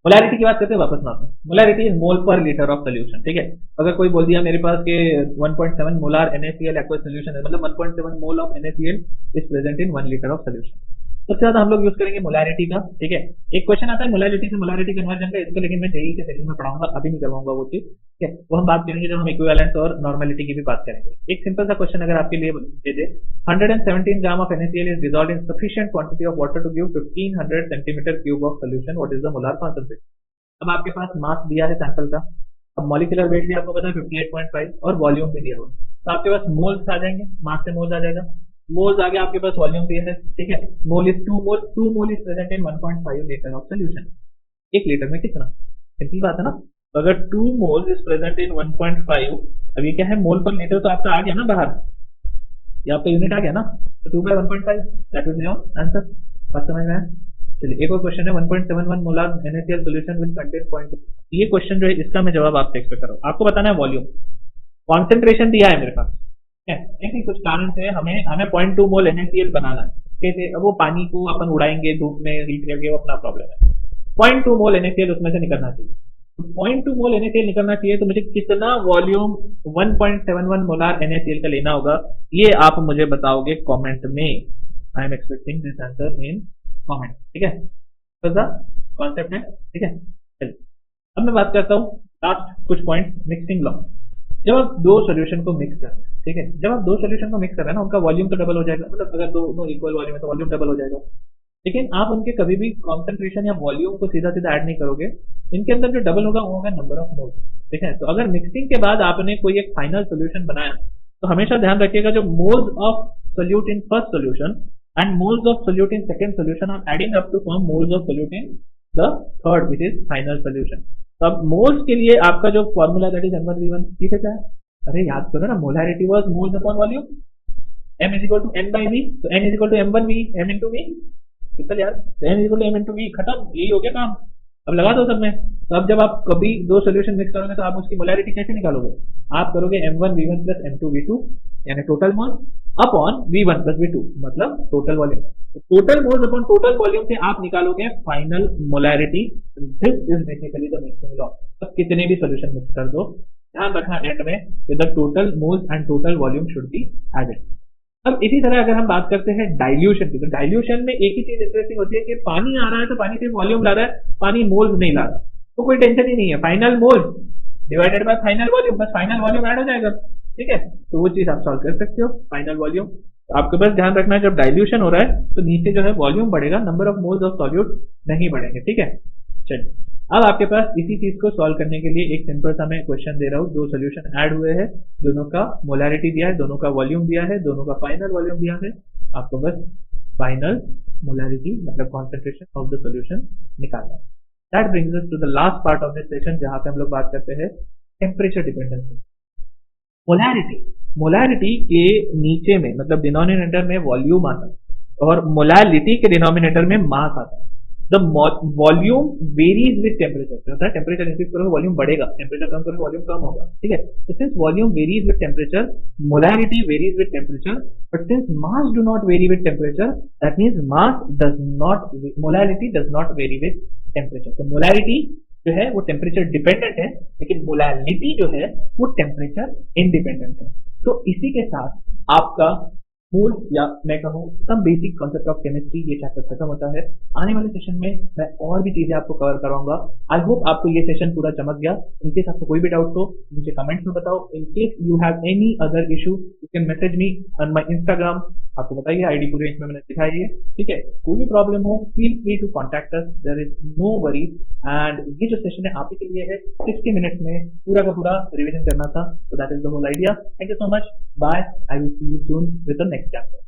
मोलैरिटी की बात करते हैं वापस में। मोलैरिटी इज मोल पर लीटर ऑफ सोल्यूशन। ठीक है, अगर कोई बोल दिया मेरे पास के 1.7 मोलार NaCl एक्वा सोल्यूशन है, मतलब 1.7 mole of NaCl is present in 1 litre of solution. सबसे ज्यादा हम लोग यूज करेंगे मोलैरिटी का। ठीक है, एक क्वेश्चन आता है मोलैरिटी से मोलैरिटी कन्वर्जन का, इसको लेकिन मैं जेईई के सेशन में पढ़ाऊंगा, अभी नहीं करवाऊंगा वो चीज। ठीक है, वो हम बात करेंगे जब हम इक्विवेलेंस और नॉर्मेलिटी की भी बात करेंगे। एक सिंपल सा क्वेश्चन अगर आपके लिए दे दे, 117 gram of NaCl is dissolved in sufficient quantity of water to give 1500 centimetre cube of solution, what is the molar concentration. अब आपके पास मास दिया है सैंपल का, अब मॉलिक्यूलर वेट भी आपको पता है 58.5 और वॉल्यूम भी दिया हुआ है, तो आपके पास मोल्स आ जाएंगे, मास से मोल्स आ जाएगा, मोल्स आगे आपके पास वॉल्यूम दिया है। ठीक है, mole is 2 mole is present in 1.5 litre of solution. 1 litre में कितना, सिंपल बात है ना, तो अगर 2 मोल इज प्रेजेंट इन 1.5, अब ये क्या है, मोल पर लीटर, तो आपका आ गया ना बाहर, ये आपका यूनिट आ गया ना, तो 2/1.5 दैट इज योर आंसर। बात समझ में आया? चलिए, एक और क्वेश्चन है, 1.71 molar NaCl solution will contain 0. ये क्वेश्चन जो है इसका मैं जवाब आपसे एक्सपेक्ट कर रहा हूँ। आपको बताना है वॉल्यूम, कॉन्सेंट्रेशन दिया है मेरे पास, ठीक है, कुछ कारण से हमें 0.2 मोल NaCl बनाना है। कैसे, अब वो पानी को अपन उड़ाएंगे धूप में हीट करके, वो अपना प्रॉब्लम है। 0.2 मोल NaCl उसमें से निकलना चाहिए, तो 0.2 मोल NaCl निकलना चाहिए, तो मुझे कितना वॉल्यूम 1.71 मोलार NaCl का लेना होगा, ये आप मुझे बताओगे कॉमेंट में। I am expecting this answer in comment. ठीक है, तो कॉन्सेप्ट है। ठीक है, चलिए अब मैं बात करता हूँ लास्ट कुछ पॉइंट, मिक्सिंग लॉ। जब आप दो सॉल्यूशन को मिक्स कर रहे हैं, ठीक है, जब आप दो सॉल्यूशन को मिक्स कर रहे हैं ना, उनका वॉल्यूम तो डबल हो जाएगा, मतलब अगर दोनों इक्वल वॉल्यूम है तो वॉल्यूम डबल हो जाएगा, लेकिन आप उनके कभी भी कॉन्सेंट्रेशन या वॉल्यूम को सीधा सीधा ऐड नहीं करोगे, इनके अंदर जो डबल होगा वो होगा नंबर ऑफ मोल्स। ठीक है, तो अगर मिक्सिंग के बाद आपने कोई एक फाइनल सोल्यूशन बनाया, तो हमेशा ध्यान रखिएगा जो moles of solute in first solution and moles of solute in second solution are adding up to form moles of solute in the third, which is final solution. तो अब moles के लिए आपका जो फॉर्मूला दैट इज M1V1, ठीक है क्या है? अरे याद करो ना, molarity was moles upon volume, M is equal to N by V, तो N is equal to M1V, M into V, कितना यार, N is equal to M into V, खत्म, यही हो गया काम। अब लगा दो सब में, तो अब जब आप कभी दो सोल्यूशन मिक्स करोगे तो आप उसकी मोलैरिटी कैसे निकालोगे, आप करोगे M1V1 प्लस M2V2 यानी total mole upon V1 plus V2 मतलब total volume, total moles upon total volume से आप निकालोगे final molarity. This is basically the mixing law. अब कितने भी सोल्यूशन मिक्स कर दो, ध्यान रखना एंड में the total moles and total volume should be added. अब इसी तरह अगर हम बात करते हैं डाइल्यूशन की, तो डाइल्यूशन में एक ही चीज इंटरेस्टिंग होती है कि पानी आ रहा है तो पानी सिर्फ वॉल्यूम ला रहा है, पानी मोल्स नहीं ला रहा, तो कोई टेंशन ही नहीं है, final moles divided by final volume, बस फाइनल वॉल्यूम ऐड हो जाएगा। ठीक है, तो वो चीज आप सॉल्व कर सकते हो, फाइनल वॉल्यूम। आपको बस ध्यान रखना है जब डाइल्यूशन हो रहा है तो नीचे जो है वॉल्यूम बढ़ेगा, number of moles of solute नहीं बढ़ेंगे। ठीक है, चलिए अब आपके पास इसी चीज को सॉल्व करने के लिए एक सिंपल सा मैं क्वेश्चन दे रहा हूँ। दो सोल्यूशन ऐड हुए हैं, दोनों का मोलैरिटी दिया है, दोनों का वॉल्यूम दिया है, दोनों का फाइनल वॉल्यूम दिया है, आपको बस फाइनल मोलैरिटी मतलब कॉन्सेंट्रेशन ऑफ द सोल्यूशन निकालना है। That brings us to the last part of this session, जहां पे हम लोग बात करते हैं टेम्परेचर डिपेंडेंसी। मोलैरिटी के नीचे में मतलब डिनोमिनेटर में वॉल्यूम आता है और मोलैलिटी के डिनोमिनेटर में मास आता है। The volume varies with temperature, होता है टेम्परेचर इंक्रीज करोगे वॉल्यूम बढ़ेगा, टेम्परेचर कम करोगे वॉल्यूम कम होगा, ठीक है। तो since volume varies with temperature, molarity varies with temperature, but since mass do not very with temperature, that means mass does not, molarity does not very with temperature. तो molarity जो है वो temperature dependent है, लेकिन molality जो है वो temperature independent है। तो इसी के साथ आपका मूल या मैं कहूँ some basic concept of chemistry ये चैप्टर खत्म होता है। आने वाले सेशन में मैं और भी चीजें आपको कवर करवाऊंगा। आई होप आपको ये सेशन पूरा चमक गया। इनकेस आपको कोई भी डाउट हो मुझे कमेंट्स में बताओ। In case you have any other issue you can message me on my Instagram. आपको बताइए आईडी पूरे इसमें मैंने दिखाई है, ठीक है। कोई भी प्रॉब्लम हो feel free to contact us, there is no worry. And ये जो सेशन है आप ही के लिए है, 60 मिनट्स में पूरा का पूरा रिविजन करना था। So that is the whole idea. Thank you so much. Bye. I will see you soon with the next chapter.